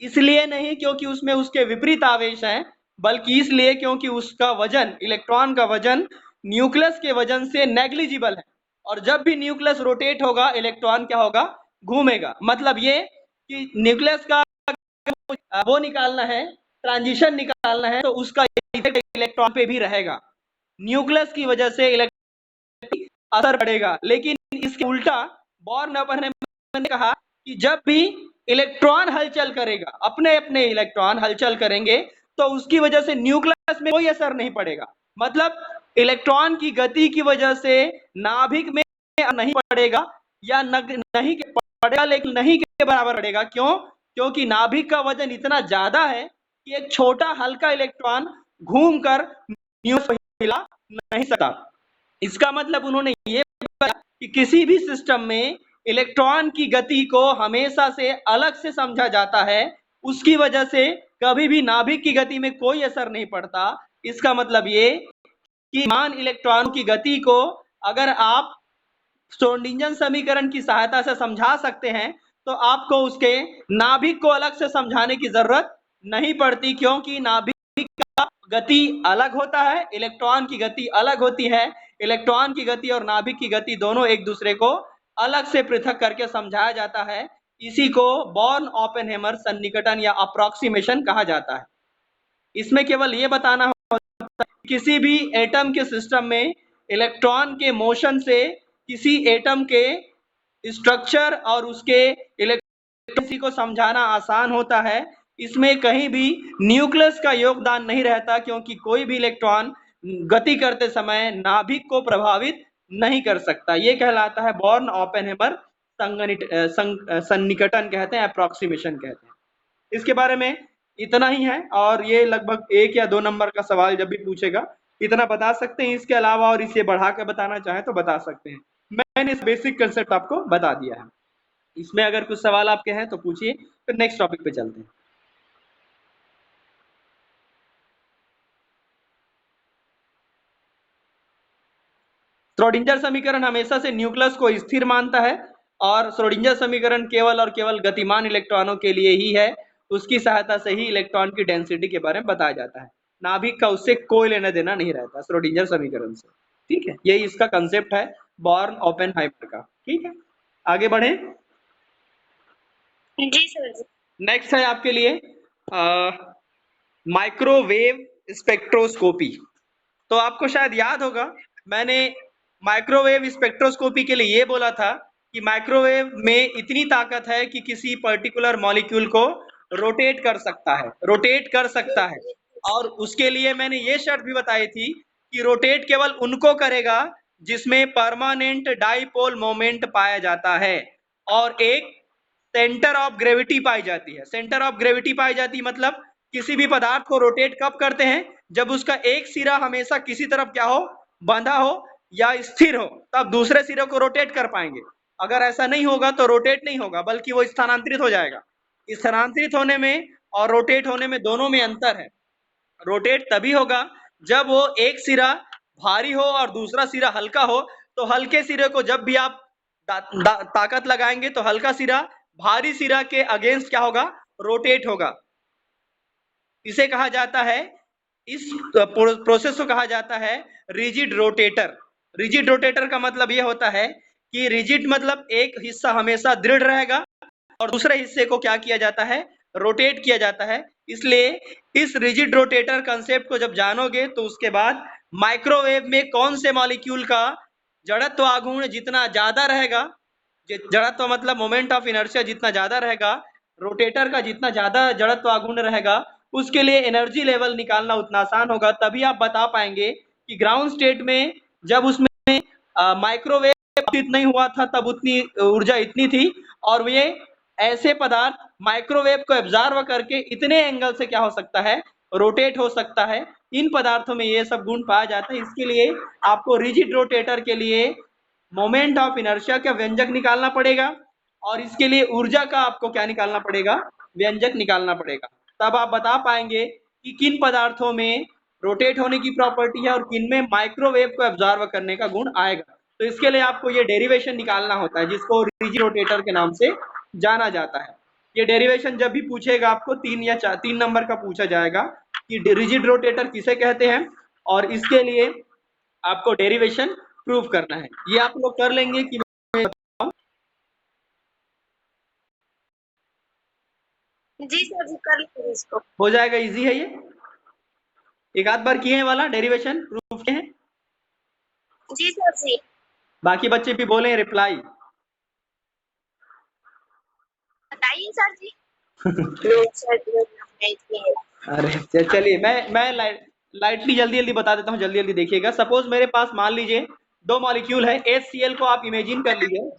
इसलिए नहीं क्योंकि उसमें उसके विपरीत आवेश हैं, बल्कि इसलिए क्योंकि उसका वजन, इलेक्ट्रॉन का वजन न्यूक्लियस के वजन से नेग्लिजिबल है। और जब भी न्यूक्लियस रोटेट होगा, इलेक्ट्रॉन क्या होगा, घूमेगा। मतलब ये कि न्यूक्लियस का वो निकालना है, ट्रांजिशन निकालना है, तो उसका इलेक्ट्रॉन पे भी रहेगा, न्यूक्लियस की वजह से असर पड़ेगा। लेकिन इसके उल्टा बॉर्न ओपेनहाइमर ने कहा कि जब भी इलेक्ट्रॉन हलचल करेगा, अपने अपने इलेक्ट्रॉन हलचल करेंगे, तो उसकी वजह से न्यूक्लियस में कोई असर नहीं पड़ेगा। मतलब इलेक्ट्रॉन की गति की वजह से नाभिक में नहीं पड़ेगा, या नहीं पड़ेगा, लेकिन नहीं के बराबर पड़ेगा। क्यों? क्योंकि नाभिक का वजन इतना ज्यादा है कि एक छोटा हल्का इलेक्ट्रॉन घूमकर न्यूक्लियस हिला नहीं सकता। इसका मतलब उन्होंने ये बताया कि किसी भी सिस्टम में इलेक्ट्रॉन की गति को हमेशा से अलग से समझा जाता है, उसकी वजह से कभी भी नाभिक की गति में कोई असर नहीं पड़ता। इसका मतलब ये कि मान इलेक्ट्रॉन की गति को अगर आप श्रोडिंगर समीकरण की सहायता से समझा सकते हैं, तो आपको उसके नाभिक को अलग से समझाने की जरूरत नहीं पड़ती, क्योंकि नाभिक का गति अलग होता है, इलेक्ट्रॉन की गति अलग होती है। इलेक्ट्रॉन की गति और नाभिक की गति दोनों एक दूसरे को अलग से पृथक करके समझाया जाता है। इसी को बॉर्न ओपेनहाइमर सन्निकटन या अप्रोक्सीमेशन कहा जाता है। इसमें केवल ये बताना होता है कि किसी भी एटम के सिस्टम में इलेक्ट्रॉन के मोशन से किसी एटम के स्ट्रक्चर और उसके इलेक्ट्रॉनिसिटी को समझाना आसान होता है। इसमें कहीं भी न्यूक्लियस का योगदान नहीं रहता, क्योंकि कोई भी इलेक्ट्रॉन गति करते समय नाभिक को प्रभावित नहीं कर सकता। ये कहलाता है बॉर्न ओपेनहाइमर सन्निकटन कहते हैं, अप्रोक्सीमेशन कहते हैं। इसके बारे में इतना ही है, और ये लगभग 1 या 2 नंबर का सवाल जब भी पूछेगा इतना बता सकते हैं। इसके अलावा और इसे बढ़ा कर बताना चाहें तो बता सकते हैं। मैंने इस बेसिक कंसेप्ट आपको बता दिया है। इसमें अगर कुछ सवाल आपके हैं तो पूछिए, फिर नेक्स्ट टॉपिक पे चलते हैं। श्रोडिंगर समीकरण हमेशा से न्यूक्लियस को स्थिर मानता है, और श्रोडिंगर समीकरण केवल और केवल गतिमान इलेक्ट्रॉनों के लिए ही है। उसकी सहायता से ही इलेक्ट्रॉन की डेंसिटी के बारे में बताया जाता है। नाभिक का उससे कोई लेना देना नहीं रहता श्रोडिंगर समीकरण से। ठीक है, यही इसका कंसेप्ट है बॉर्न ओपेनहाइमर का। ठीक है, आगे बढ़े। जी सर जी। नेक्स्ट है आपके लिए माइक्रोवेव स्पेक्ट्रोस्कोपी। तो आपको शायद याद होगा, मैंने माइक्रोवेव स्पेक्ट्रोस्कोपी के लिए ये बोला था कि माइक्रोवेव में इतनी ताकत है कि किसी पर्टिकुलर मॉलिक्यूल को रोटेट कर सकता है। और उसके लिए मैंने ये शर्त भी बताई थी कि रोटेट केवल उनको करेगा जिसमें परमानेंट डाइपोल मोमेंट पाया जाता है, और एक सेंटर ऑफ ग्रेविटी पाई जाती है। सेंटर ऑफ ग्रेविटी पाई जाती मतलब किसी भी पदार्थ को रोटेट कब करते हैं, जब उसका एक सिरा हमेशा किसी तरफ क्या हो, बंधा हो या स्थिर हो, तब दूसरे सिरे को रोटेट कर पाएंगे। अगर ऐसा नहीं होगा तो रोटेट नहीं होगा, बल्कि वो स्थानांतरित हो जाएगा। स्थानांतरित होने में और रोटेट होने में दोनों में अंतर है। रोटेट तभी होगा जब वो एक सिरा भारी हो और दूसरा सिरा हल्का हो। तो हल्के सिरे को जब भी आप ताकत लगाएंगे तो हल्का सिरा भारी सिरा के अगेंस्ट क्या होगा, रोटेट होगा। इसे कहा जाता है, इस प्रोसेस को कहा जाता है रिजिड रोटेटर। रिजिड रोटेटर का मतलब यह होता है कि रिजिड मतलब एक हिस्सा हमेशा दृढ़ रहेगा और दूसरे हिस्से को क्या किया जाता है, रोटेट किया जाता है। इसलिए इस रिजिड रोटेटर कंसेप्ट को जब जानोगे तो उसके बाद माइक्रोवेव में कौन से मॉलिक्यूल का जड़त्व आघूर्ण जितना ज्यादा रहेगा, जड़त्व मतलब मोमेंट ऑफ इनर्शिया जितना ज्यादा रहेगा, रोटेटर का जितना ज्यादा जड़त्व आघूर्ण रहेगा, उसके लिए एनर्जी लेवल निकालना उतना आसान होगा। तभी आप बता पाएंगे कि ग्राउंड स्टेट में जब उसमें माइक्रोवेव नहीं हुआ था तब उतनी ऊर्जा इतनी थी, और ये ऐसे पदार्थ माइक्रोवेव को एब्जॉर्ब करके इतने एंगल से क्या हो सकता है, रोटेट हो सकता है। इन पदार्थों में ये सब गुण पाया जाता है। इसके लिए आपको रिजिड रोटेटर के लिए मोमेंट ऑफ इनर्शिया का व्यंजक निकालना पड़ेगा, और इसके लिए ऊर्जा का आपको क्या निकालना पड़ेगा, व्यंजक निकालना पड़ेगा। तब आप बता पाएंगे कि किन पदार्थों में रोटेट होने की प्रॉपर्टी है और किन में माइक्रोवेव को एब्जॉर्व करने का गुण आएगा। तो इसके लिए आपको ये डेरिवेशन निकालना होता है जिसको रिजिड रोटेटर के नाम से जाना जाता है। ये डेरिवेशन जब भी पूछेगा आपको 3 नंबर का पूछा जाएगा कि रिजिड रोटेटर किसे कहते हैं, और इसके लिए आपको डेरिवेशन प्रूव करना है। ये आप लोग कर लेंगे कि जी सर जी, कर लेंगे इसको। हो जाएगा, इजी है ये। एक आध बार किए हैं वाला डेरिवेशन प्रूफ किए हैं? जी सर जी। बाकी बच्चे भी बोले रिप्लाई। बताइए सर जी। सर जी, अरे चलिए, मैं लाइटली जल्दी जल्दी बता देता हूँ, जल्दी जल्दी देखिएगा। सपोज मेरे पास मान लीजिए 2 मॉलिक्यूल है, HCl को आप इमेजिन कर लीजिए।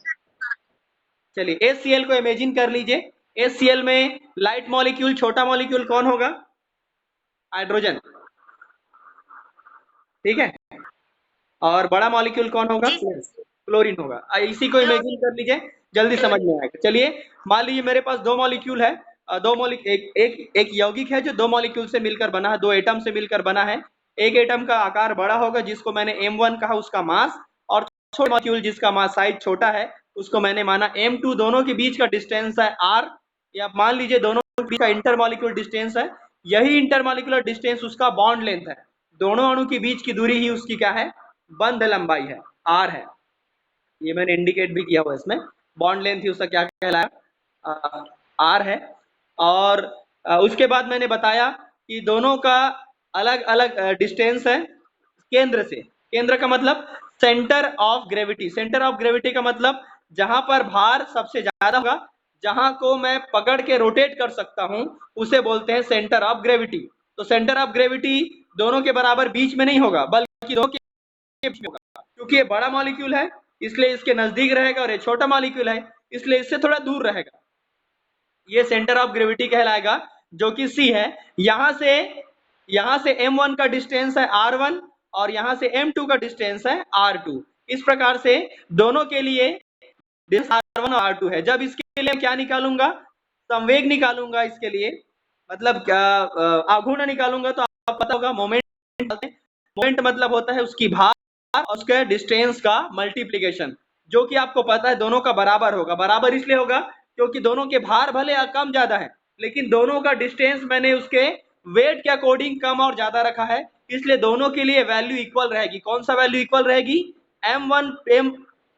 चलिए HCl को इमेजिन कर लीजिए। HCl में लाइट मॉलिक्यूल, छोटा मॉलिक्यूल कौन होगा? हाइड्रोजन, ठीक है। और बड़ा मॉलिक्यूल कौन होगा? जी सर जी। क्लोरीन होगा। इसी को इमेजिन कर लीजिए, जल्दी समझ में आएगा। चलिए मान लीजिए मेरे पास 2 मॉलिक्यूल है, एक यौगिक है जो 2 मॉलिक्यूल से मिलकर बना है, 2 एटम से मिलकर बना है। एक एटम का आकार बड़ा होगा जिसको मैंने M1 कहा, उसका मास, और छोटा मॉलिक्यूल जिसका मास साइज छोटा है उसको मैंने माना M2। दोनों के बीच का डिस्टेंस है R, या मान लीजिए दोनों के बीच का इंटरमॉलिक्यूलर डिस्टेंस है। यही इंटरमॉलिक्यूलर डिस्टेंस उसका बॉन्ड लेंथ है। दोनों अणु के बीच की दूरी ही उसकी क्या है? बंध लंबाई है, R है। ये मैंने इंडिकेट भी किया हुआ इसमें। बॉन्ड लेंथ ही उसका क्या कहलाया? R है। और उसके बाद मैंने बताया कि दोनों का अलग अलग डिस्टेंस है केंद्र से। केंद्र का मतलब centre of gravity. Centre of gravity का मतलब जहां पर भार सबसे ज्यादा होगा, जहां को मैं पकड़ के रोटेट कर सकता हूं, उसे बोलते हैं सेंटर ऑफ ग्रेविटी। तो सेंटर ऑफ ग्रेविटी दोनों के बराबर बीच में नहीं होगा, बल्कि दोनों के बीच में होगा। क्योंकि ये बड़ा मॉलिक्यूल है इसलिए इसके नजदीक रहेगा, और ये छोटा मॉलिक्यूल है इसलिए इससे थोड़ा दूर रहेगा। ये सेंटर ऑफ ग्रेविटी कहलाएगा, जो कि C है। यहां से M1 का डिस्टेंस है R1, और यहां से M2 का डिस्टेंस है R2। इस प्रकार से दोनों के लिए R1 और R2 है। जब इसके लिए क्या निकालूंगा? संवेग निकालूंगा इसके लिए, मतलब क्या आघूर्ण निकालूंगा, तो आपको पता होगा मोमेंट। मोमेंट मतलब होता है उसकी भार और उसके डिस्टेंस का मल्टीप्लिकेशन, जो कि आपको पता है दोनों का बराबर होगा। बराबर इसलिए होगा क्योंकि दोनों के भार भले कम ज्यादा है, लेकिन दोनों का डिस्टेंस मैंने उसके वेट के अकॉर्डिंग कम और ज्यादा रखा है, इसलिए दोनों के लिए वैल्यू इक्वल रहेगी। कौन सा वैल्यू इक्वल रहेगी?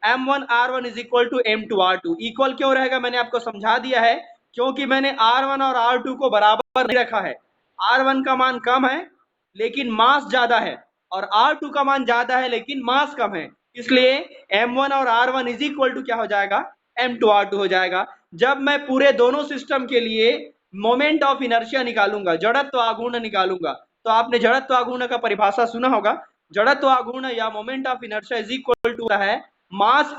M1 R1 is equal to M2 R2। Equal क्यों रहेगा मैंने आपको समझा दिया है, क्योंकि मैंने R1 और R2 को बराबर नहीं रखा है। R1 का मान कम है लेकिन मास ज्यादा है, और R2 का मान ज्यादा है लेकिन मास कम है, इसलिए M1 और R1 इज इक्वल टू क्या हो जाएगा? M2 R2 हो जाएगा। जब मैं पूरे दोनों सिस्टम के लिए मोमेंट ऑफ इनर्शिया निकालूंगा, जड़त्व आघूर्ण निकालूंगा, तो आपने जड़त्व आघूर्ण का परिभाषा सुना होगा। जड़त्व आघूर्ण या moment of inertia is equal to है मास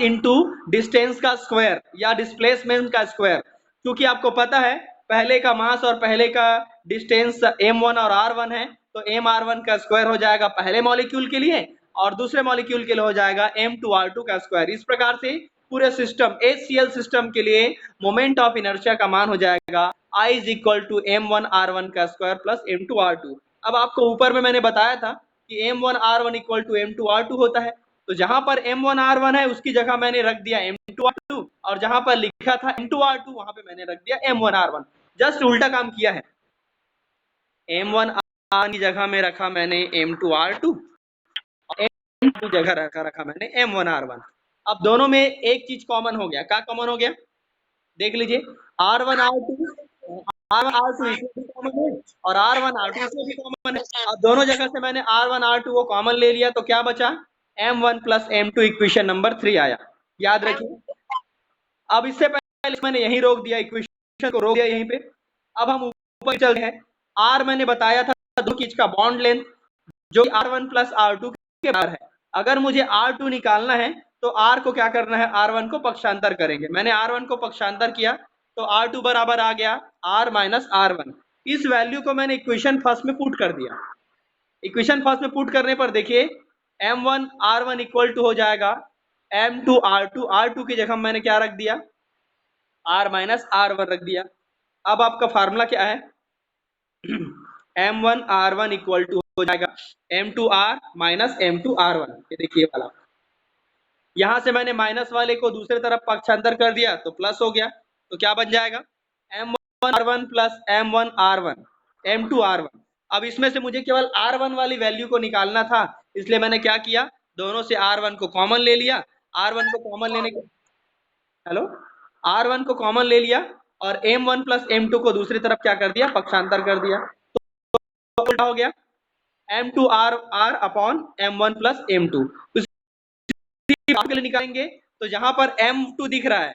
इंटू डिस्टेंस का स्क्वायर या डिस्प्लेसमेंट का स्क्वायर। क्योंकि आपको पता है पहले का मास और पहले का डिस्टेंस M1 और R1 है, तो M_R1 का स्क्वायर हो जाएगा पहले मॉलिक्यूल के लिए, और दूसरे मॉलिक्यूल के लिए हो जाएगा M2R2 का स्क्वायर। इस प्रकार से पूरे सिस्टम HCl सिस्टम के लिए मोमेंट ऑफ इनर्शिया का मान हो जाएगा I is equal to M1R1 का स्क्वायर प्लस M2R2। अब आपको ऊपर में मैंने बताया था कि M1R1 इक्वल टू M2R2 होता है, तो जहां पर M1R1 है उसकी जगह मैंने रख दिया M2R2, और जहां पर लिखा था M2R2 वहां पे मैंने रख दिया M1R1। जस्ट उल्टा काम किया है। M1R1 की जगह में रखा मैंने M2R2, और M2 जगह रखा मैंने M1R1। अब दोनों में एक चीज कॉमन हो गया। क्या कॉमन हो गया? देख लीजिए, R1R2 इसमें भी कॉमन है और R1R2 इसमें भी कॉमन है। अब दोनों जगह से मैंने R1R2 को कॉमन ले लिया, तो क्या बचा? M1 plus M2 equation number 3 आया। याद रखिए। अब इससे पहले मैंने यहीं रोक दिया, इक्वेशन को रोक दिया यहीं पे। अब हम ऊपर चलते हैं। R मैंने बताया था दो चीज का बॉन्ड लेंथ, जो R1 प्लस R2 के बराबर है। अगर मुझे R2 निकालना है तो R को क्या करना है? R1 को पक्षांतर करेंगे। मैंने R1 को पक्षांतर किया तो R2 बराबर आ गया R माइनस R1। इस वैल्यू को मैंने इक्वेशन फर्स्ट में पुट कर दिया। इक्वेशन फर्स्ट में पुट करने पर देखिए M1 R1 इक्वल टू हो जाएगा M2 R2। R2 की जगह मैंने क्या रख दिया? R माइनस R1 रख दिया। अब आपका फार्मूला क्या है? m1 r1 इक्वल टू हो जाएगा m2 r minus m2 r1। ये देखिए वाला, यहां से मैंने माइनस वाले को दूसरे तरफ पक्षांतर कर दिया तो प्लस हो गया, तो क्या बन जाएगा m1 r1 plus m1 r1 m2 r1। अब इसमें से मुझे केवल r1 वाली वैल्यू को निकालना था, इसलिए मैंने क्या किया, दोनों से r1 को कॉमन ले लिया। r1 को कॉमन लेने के हेलो r1 को कॉमन ले लिया और m1 प्लस m2 को दूसरी तरफ क्या कर दिया, पक्षांतर कर दिया, तो उल्टा हो गया m2 r upon m1 plus m2। के लिए निकालेंगे तो जहां पर m2 दिख रहा है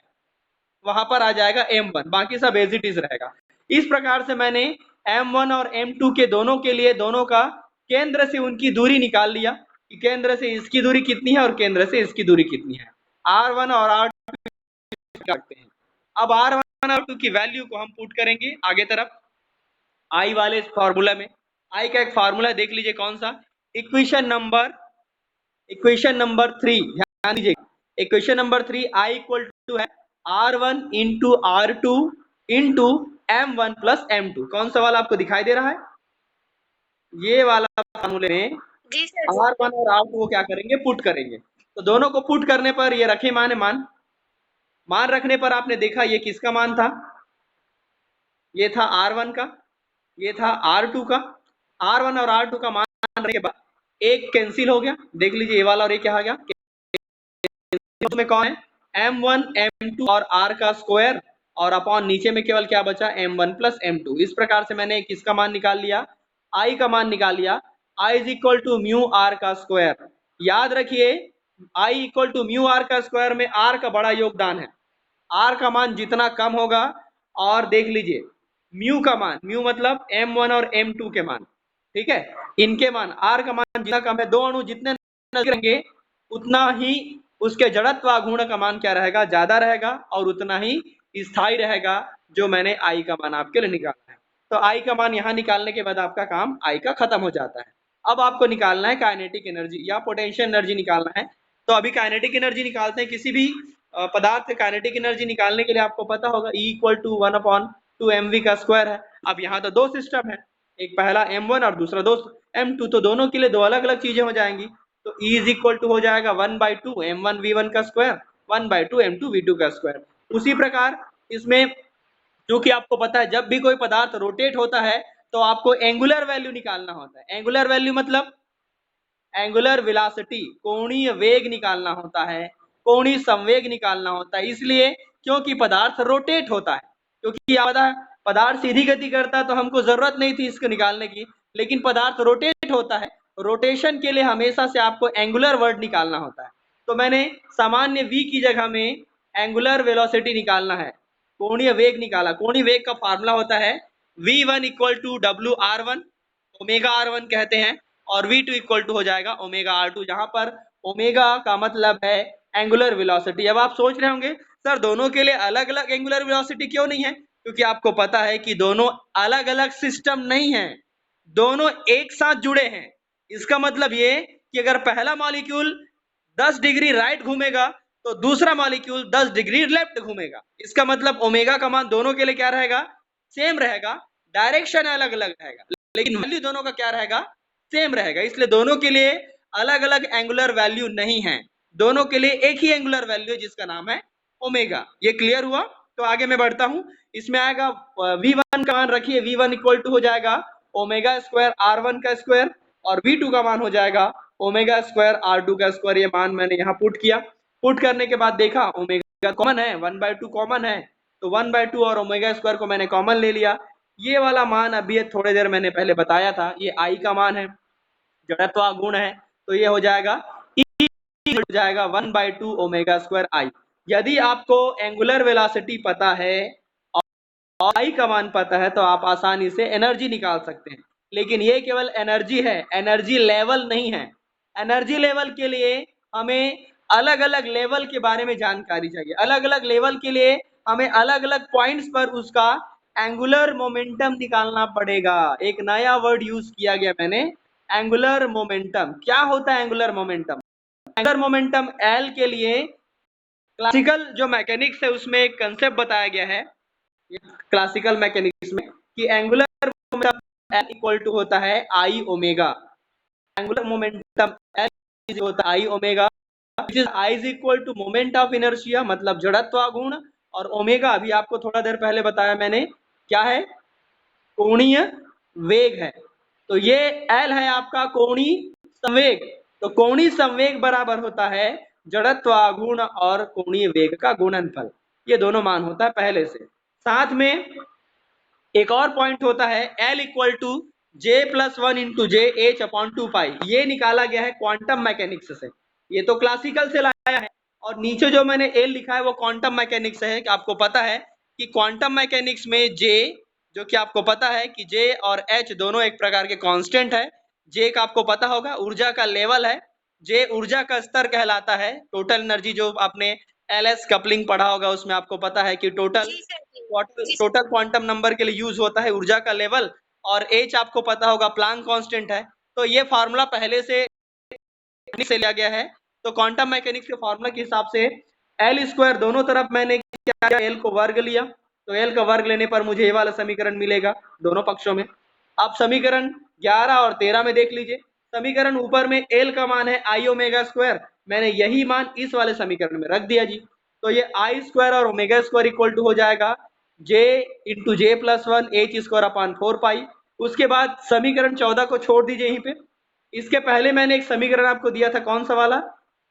वहां पर आ जाएगा m1, बाकी सब एज इट इज रहेगा। इस प्रकार से मैंने m1 और m2 के दोनों के लिए दोनों का केंद्र से उनकी दूरी निकाल लिया कि केंद्र से इसकी दूरी कितनी है और केंद्र से इसकी दूरी कितनी है। r1 और r2 काटते हैं। अब r1 और r2 की वैल्यू को हम पुट करेंगे आगे तरफ i वाले फॉर्मूला में। i का एक फॉर्मूला देख लीजिए कौन सा, इक्वेशन नंबर 3, ध्यान दीजिए equation number 3 i equal to है r1 into r2 into m1 plus m2। कौन सा वाला आपको दिखाई दे रहा है, ये वाला फॉर्मूले में जी सर। r1 और r2 को क्या करेंगे, पुट करेंगे। तो दोनों को पुट करने पर ये रखे मान रखने पर आपने देखा ये किसका मान था, ये था r1 का, ये था r2 का। r1 और r2 का मान रखने के बाद एक कैंसिल हो गया, देख लीजिए ये वाला और ये क्या आ गया, में कौन है m1 m2 और r का स्क्वायर और अपॉन नीचे में केवल क्या बचा m1 प्लस m2। इस प्रकार से मैंने किसका मान निकाल लिया, i का मान निकाल लिया। i is equal to mu r का स्क्वायर। याद रखिए i equal to mu r का स्क्वायर में r का बड़ा योगदान है। r का मान जितना कम होगा, और देख लीजिए म्यू का मान, म्यू मतलब m1 और m2 के मान, ठीक है, इनके मान, r का मान जितना कम है, दो अणु जितने नजदीक रहेंगे उतना ही उसके जड़त्व गुण का मान क्या रहेगा, ज्यादा रहेगा और उतना ही स्थायी रहेगा, जो मैंने i का मान आपके लिए निकाला है। तो i का मान यहाँ निकालने के बाद आपका काम i का खत्म हो जाता है। अब आपको निकालना है काइनेटिक एनर्जी या पोटेंशियल एनर्जी निकालना है। तो अभी काइनेटिक एनर्जी निकालते हैं, किसी भी पदार्थ से काइनेटिक एनर्जी निकालने के लिए आपको पता होगा E इक्वल टू 1/2 mv का स्क्वायर है। अब यहाँ तो दो सिस्टम है, एक पहला m1 और दूसरा m2, तो दोनों के लिए दो अलग अलग चीजें हो जाएंगी। तो E इज इक्वल टू हो जाएगा 1/2 m1 v1 का स्क्वायर 1/2 m2 v2 का स्क्वायर। उसी प्रकार इसमें जो कि आपको पता है जब भी कोई पदार्थ रोटेट होता है तो आपको एंगुलर वैल्यू निकालना होता है। एंगुलर वैल्यू मतलब एंगुलर वेलोसिटी, कोणीय वेग निकालना होता है, कोणीय संवेग निकालना होता है। इसलिए क्योंकि पदार्थ रोटेट होता है, क्योंकि पदार्थ सीधी गति करता तो हमको जरूरत नहीं थी इसको निकालने की, लेकिन पदार्थ रोटेट होता है, रोटेशन के लिए हमेशा से आपको एंगुलर वर्ड निकालना होता है। तो मैंने सामान्य v की जगह में एंगुलर वेलोसिटी निकालना है, कोणीय वेग निकाला। कोणीय वेग का फार्मूला होता है v1 equal to W r1, omega r1 कहते हैं, और v2 इक्वल टू हो जाएगा ओमेगा r2, जहां पर ओमेगा का मतलब है एंगुलर वेलोसिटी। अब आप सोच रहे होंगे सर दोनों के लिए अलग अलग एंगुलर वेलोसिटी क्यों नहीं है, क्योंकि आपको पता है कि दोनों अलग अलग सिस्टम नहीं है, दोनों एक साथ जुड़े हैं। इसका मतलब ये कि अगर पहला मॉलिक्यूल 10 डिग्री राइट घूमेगा तो दूसरा मॉलिक्यूल 10 डिग्री लेफ्ट घूमेगा। इसका मतलब ओमेगा का मान दोनों के लिए क्या रहेगा, सेम रहेगा, डायरेक्शन अलग अलग रहेगा, लेकिन वैल्यू दोनों का क्या रहेगा, सेम रहेगा। इसलिए दोनों के लिए अलग अलग एंगुलर वैल्यू नहीं है, दोनों के लिए एक ही एंगुलर वैल्यू है जिसका नाम है ओमेगा। ये क्लियर हुआ। तो आगे मैं बढ़ता हूं, इसमें आएगा v1 का मान रखिए, v1 इक्वल टू हो जाएगा ओमेगा स्क्वायर r1 का स्क्वायर, और v2 का मान हो जाएगा ओमेगा स्क्वायर r2 का स्क्वायर। ये मान मैंने यहाँ पुट किया। पुट करने के बाद देखा ओमेगा कॉमन है, 1/2 कॉमन है, तो 1/2 और ओमेगा स्क्वायर को मैंने कॉमन ले लिया। ये वाला मान अभी थोड़ी देर मैंने पहले बताया था, ये i का मान है, जड़त्व गुण है, तो ये हो जाएगा हो जाएगा 1/2 ओमेगा स्क्वायर i। यदि आपको एंगुलर वेलोसिटी पता है और i का मान पता है तो आप आसानी से एनर्जी निकाल सकते हैं। लेकिन ये केवल एनर्जी है, एनर्जी लेवल नहीं है। एनर्जी लेवल के लिए हमें अलग अलग लेवल के बारे में जानकारी चाहिए, अलग अलग लेवल के लिए हमें अलग अलग पॉइंट्स पर उसका एंगुलर मोमेंटम निकालना पड़ेगा। एक नया वर्ड यूज किया गया मैंने, एंगुलर मोमेंटम। क्या होता है angular momentum? Angular momentum L के लिए क्लासिकल जो मैकेनिक्स है उसमें एक कंसेप्ट बताया गया है, क्लासिकल मैकेनिक्स में, कि angular momentum L equal to होता है I omega, angular momentum L होता है I omega, I is equal to moment of inertia मतलब जड़त्व गुण, और ओमेगा अभी आपको थोड़ा देर पहले बताया मैंने क्या है, कोणीय वेग है। तो ये L है आपका कोणीय संवेग, तो कोणीय संवेग बराबर होता है जड़त्व गुण और कोणीय वेग का गुणनफल, ये दोनों मान होता है पहले से। साथ में एक और पॉइंट होता है L equal to J plus one into J H upon two pi, ये निकाला गया है क्वांटम मैकेनिक्स से, ये तो क्लासिकल से लाया है। और नीचे जो मैंने L लिखा है वो क्वांटम मैकेनिक्स है, कि आपको पता है कि क्वांटम मैकेनिक्स में J, जो कि आपको पता है कि J और H दोनों एक प्रकार के कांस्टेंट है। J का आपको पता होगा ऊर्जा का लेवल है, J ऊर्जा का स्तर कहलाता है, टोटल एनर्जी जो आपने LS कपलिंग पढ़ा होगा उसमें आपको पता है कि टोटल क्वांटम नंबर के लिए यूज होता है ऊर्जा का लेवल, और H आपको पता होगा प्लांक कांस्टेंट है। तो ये फार्मूला पहले से लिया गया है, तो क्वांटम मैकेनिक्स के फार्मूला के हिसाब से L स्क्वायर, दोनों तरफ मैंने क्या किया, L को वर्ग लिया, तो L का वर्ग लेने पर मुझे ये वाला समीकरण मिलेगा दोनों पक्षों में। आप समीकरण 11 और 13 में देख लीजिए, समीकरण ऊपर में L का मान है आई ओमेगा स्क्वायर, मैंने यही मान इस वाले समीकरण में रख दिया जी, तो ये आई स्क्वायर और ओमेगा स्क्वायर इक्वल टू हो जाएगा J into J plus one H square upon 4 pi. उसके बाद समीकरण 14 को छोड़ दीजिए यहीं पे, इसके पहले मैंने एक समीकरण आपको दिया था, कौन सा वाला,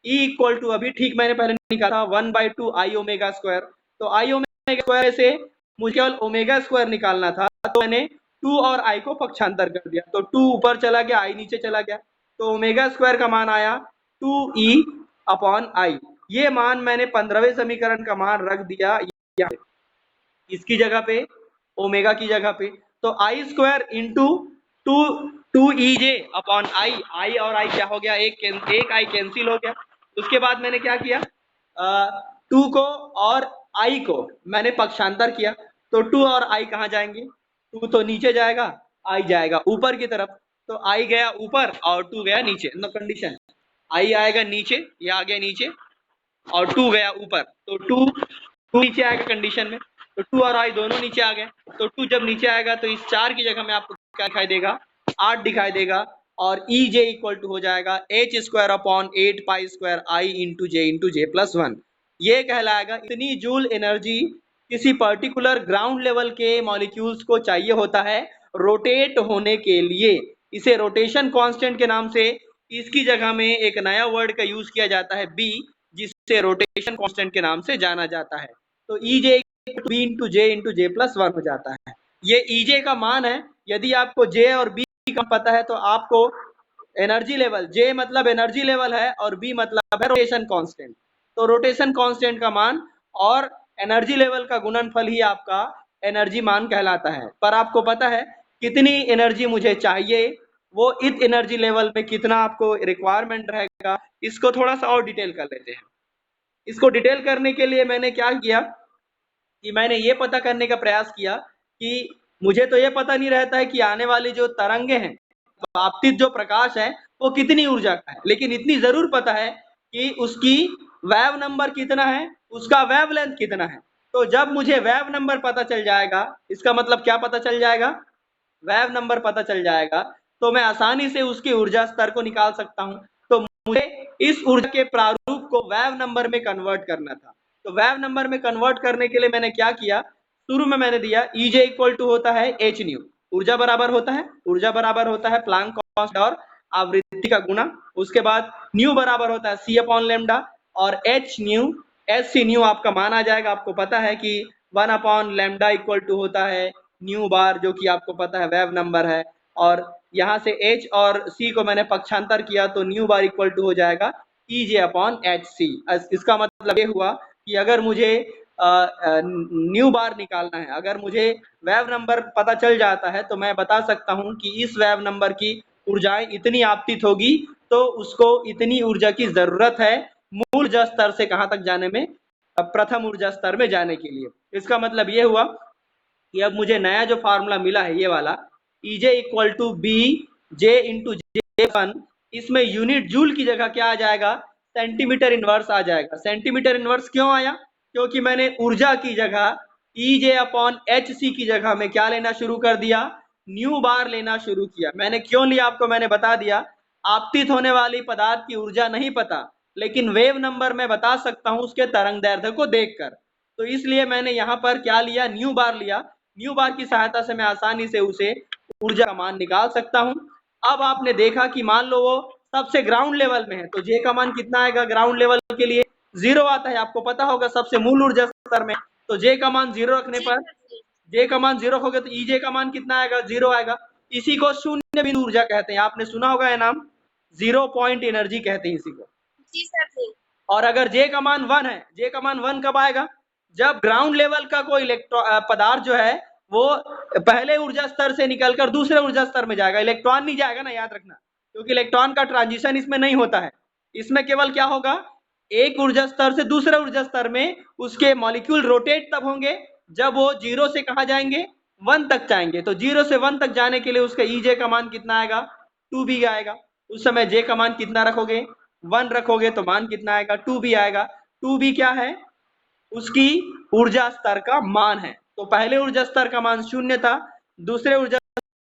E इक्वल टू, अभी ठीक मैंने पहले निकाला 1/2 आई ओमेगा स्क्वायर, तो आई ओमेगा स्क्वायर से मुझे केवल ओमेगा स्क्वायर निकालना था, तो मैंने 2 और I को पक्षांतर कर दिया, तो 2 ऊपर चला गया, I नीचे चला गया, तो ओमेगा स्क्वायर का मान आया 2E अपॉन आई। ये मान मैंने 15वें समीकरण का मान रख दिया यहाँ पे, इसकी जगह पे ओमेगा की जगह पे, तो I square into two E J upon I और आई क्या हो गया, एक आई कैंसिल हो गया। उसके बाद मैंने क्या किया, 2 को और आई को मैंने पक्षांतर किया, तो 2 और आई कहाँ जाएंगे, 2 तो नीचे जाएगा, आई जाएगा ऊपर की तरफ, तो आई गया ऊपर और 2 गया नीचे, नो कंडीशन, आई आएगा नीचे, ये आ गया नीचे और 2 गया ऊपर, तो 2 नीचे आएगा कंडीशन में, तो 2 और आई दोनों नीचे आ गए, तो 2 जब नीचे आएगा तो इस 4 की जगह में आपको क्या दिखाई देगा, 8 दिखाई देगा, और ई जे इक्वल टू हो जाएगा H square upon 8 pi square I into J plus one. ये कहलाएगा इतनी जूल एनर्जी किसी पर्टिकुलर ग्राउंड लेवल के मॉलिक्यूल्स को चाहिए होता है रोटेट होने के लिए, इसे रोटेशन कांस्टेंट के नाम से, इसकी जगह में एक नया वर्ड का यूज किया जाता है बी, जिसे रोटेशन कांस्टेंट के नाम से जाना जाता है, तो ई जे B into J plus one हो जाता है। ये ई जे का मान है, यदि आपको जे और बी का पता है तो आपको एनर्जी लेवल, जे मतलब एनर्जी लेवल है और बी मतलब है रोटेशन कांस्टेंट, तो रोटेशन कांस्टेंट का मान और एनर्जी लेवल का गुणनफल ही आपका एनर्जी मान कहलाता है। पर आपको पता है कितनी एनर्जी मुझे चाहिए, वो इस एनर्जी लेवल में कितना आपको रिक्वायरमेंट रहेगा, इसको थोड़ा सा और डिटेल कर लेते हैं। इसको डिटेल करने के लिए मैंने क्या किया कि मैंने ये पता करने का प्रयास किया कि मुझे तो ये पता नहीं रहता है कि आने वाली जो तरंगे हैं, आपतित जो प्रकाश है वो कितनी ऊर्जा का है, लेकिन इतनी जरूर पता है कि उसकी वेव नंबर कितना है, उसका वेव लेंथ कितना है। तो जब मुझे वेव नंबर पता चल जाएगा, इसका मतलब क्या पता चल जाएगा, वेव नंबर पता चल जाएगा, तो मैं आसानी से उसकी ऊर्जा स्तर को निकाल सकता हूं। तो मुझे इस ऊर्जा के प्रारूप को वेव नंबर में कन्वर्ट करना था, तो वेव नंबर में कन्वर्ट करने के लिए मैंने क्या किया, शुरू में मैंने दिया ई जे इक्वल टू होता है एच न्यू, ऊर्जा बराबर होता है प्लांक कांस्टेंट और आवृत्ति का गुणा, उसके बाद न्यू बराबर होता है सी अपॉन लेमडा, और H nu H C nu आपका मान आ जाएगा, आपको पता है कि 1 अपॉन लेमडा इक्वल टू होता है न्यू बार, जो कि आपको पता है वेव नंबर है, और यहाँ से H और C को मैंने पक्षांतर किया तो न्यू बार इक्वल टू हो जाएगा EJ अपॉन HC। इसका मतलब ये हुआ कि अगर मुझे न्यू बार निकालना है, अगर मुझे वेव नंबर पता चल जाता है तो मैं बता सकता हूँ कि इस वेव नंबर की ऊर्जाएं इतनी आपतित होगी, तो उसको इतनी ऊर्जा की जरूरत है मूल ऊर्जा स्तर से कहाँ तक जाने में, प्रथम ऊर्जा स्तर में जाने के लिए। इसका मतलब ये हुआ कि अब मुझे नया जो फार्मूला मिला है ये वाला E J equal to B J into J one, इसमें यूनिट जूल की जगह क्या आ जाएगा, सेंटीमीटर इनवर्स आ जाएगा। सेंटीमीटर इनवर्स क्यों आया, क्योंकि मैंने ऊर्जा की जगह ई जे अपॉन एच सी की जगह में क्या लेना शुरू कर दिया, न्यू बार लेना शुरू किया। मैंने क्यों लिया आपको मैंने बता दिया। आपतित होने वाली पदार्थ की ऊर्जा नहीं पता, लेकिन वेव नंबर मैं बता सकता हूं उसके तरंग दैर्ध्य को देखकर। तो इसलिए मैंने यहाँ पर क्या लिया, न्यू बार लिया। न्यू बार की सहायता से मैं आसानी से उसे ऊर्जा का मान निकाल सकता हूं। अब आपने देखा कि मान लो वो सबसे ग्राउंड लेवल में है, तो जे का मान कितना आएगा ग्राउंड लेवल के लिए, 0 आता है, आपको पता होगा सबसे मूल ऊर्जा स्तर में। तो जे का मान 0 रखने पर, जे का मान 0 हो गया तो ईजे का मान कितना आएगा, 0 आएगा। इसी को शून्य बिंदु ऊर्जा कहते हैं, आपने सुना होगा ये नाम, 0 पॉइंट एनर्जी कहते हैं इसी को। जी सर जी। और अगर जे का मान 1 है, जे का मान 1 कब आएगा, जब ग्राउंड लेवल का कोई पदार्थ जो है वो पहले ऊर्जा स्तर से निकलकर दूसरे ऊर्जा स्तर में जाएगा, इलेक्ट्रॉन नहीं जाएगा ना, याद रखना, क्योंकि इलेक्ट्रॉन का ट्रांजिशन इसमें नहीं होता है। इसमें केवल क्या होगा, एक ऊर्जा स्तर से दूसरे ऊर्जा स्तर में उसके मॉलिक्यूल रोटेट तब होंगे जब वो 0 से कहां जाएंगे, 1 तक जाएंगे। तो 0 से 1 तक जाने के लिए उसका ईजे का मान कितना आएगा, 2b आएगा। उस समय जे का मान कितना रखोगे, 1 रखोगे तो मान कितना आएगा, 2b आएगा। 2b क्या है, उसकी ऊर्जा स्तर का मान है। तो पहले ऊर्जा स्तर का मान 0 था, दूसरे ऊर्जा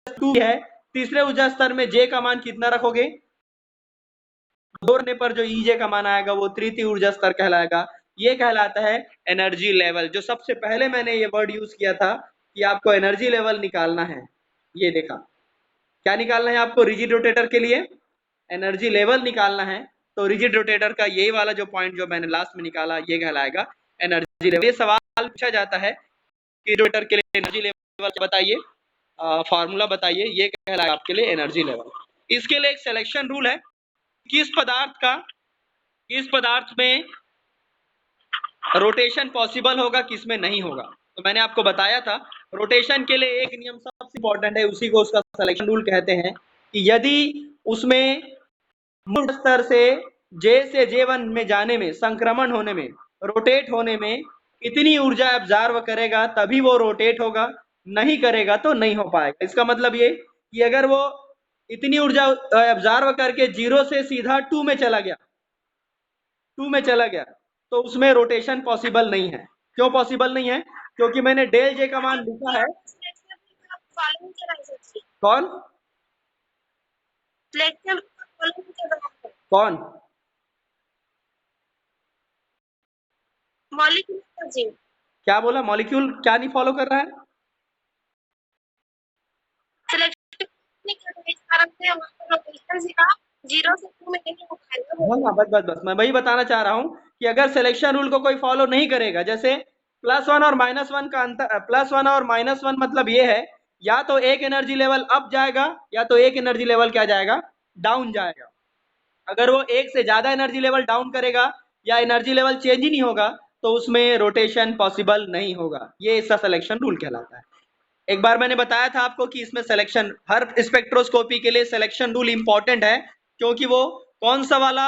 2 है, तीसरे ऊर्जा स्तर में जे का मान कितना रखोगे, जोड़ने पर जो ईजे का मान आएगा वो तृतीय ऊर्जा स्तर कहलाएगा। ये कहलाता है एनर्जी लेवल। जो सबसे पहले मैंने ये वर्ड यूज किया था कि आपको एनर्जी लेवल निकालना है, ये देखा क्या निकालना है आपको, रिजिड रोटेटर के लिए एनर्जी लेवल निकालना है। तो रिजिड रोटेटर का यही वाला जो पॉइंट जो मैंने लास्ट में निकाला ये कहलाएगा एनर्जी लेवल। ये सवाल पूछा जाता है कि रोटेटर के लिए एनर्जी लेवल बताइए, फॉर्मूला बताइए, ये कहलाएगा आपके लिए एनर्जी लेवल। इसके लिए एक सिलेक्शन रूल है, किस पदार्थ में रोटेशन पॉसिबल होगा, किस में नहीं होगा। तो मैंने आपको बताया था रोटेशन के लिए एक नियम सबसे इंपॉर्टेंट है, उसी को उसका सिलेक्शन रूल कहते हैं कि यदि उसमें मूल स्तर से जे से J1 में जाने में, संक्रमण होने में, रोटेट होने में इतनी ऊर्जा एब्जॉर्व करेगा तभी वो रोटेट होगा, नहीं करेगा तो नहीं हो पाएगा। इसका मतलब ये कि अगर वो इतनी ऊर्जा एब्जॉर्व करके 0 से सीधा 2 में चला गया तो उसमें रोटेशन पॉसिबल नहीं है। क्यों पॉसिबल नहीं है, क्योंकि मैंने डेल जे का मान लिखा है। कौन कौन मॉलिक्यूल जी, क्या बोला, मॉलिक्यूल क्या नहीं फॉलो कर रहा है, सिलेक्शन नहीं कर रहे, इस कारण से हमारा रोटेशन सीधा 0 से 2 में नहीं हो पाएगा। बस मैं वही बताना चाह रहा हूं कि अगर सिलेक्शन रूल को कोई फॉलो नहीं करेगा, जैसे +1 और -1 का अंतर, +1 और -1 मतलब ये है या तो एक एनर्जी लेवल अप जाएगा या तो एक एनर्जी लेवल क्या जाएगा, डाउन जाएगा। अगर वो एक से ज्यादा एनर्जी लेवल डाउन करेगा या एनर्जी लेवल चेंज ही नहीं होगा तो उसमें रोटेशन पॉसिबल नहीं होगा। ये इसका सिलेक्शन रूल कहलाता है। एक बार मैंने बताया था आपको कि इसमें सिलेक्शन, हर स्पेक्ट्रोस्कोपी के लिए सिलेक्शन रूल इंपॉर्टेंट है, क्योंकि वो कौन सा वाला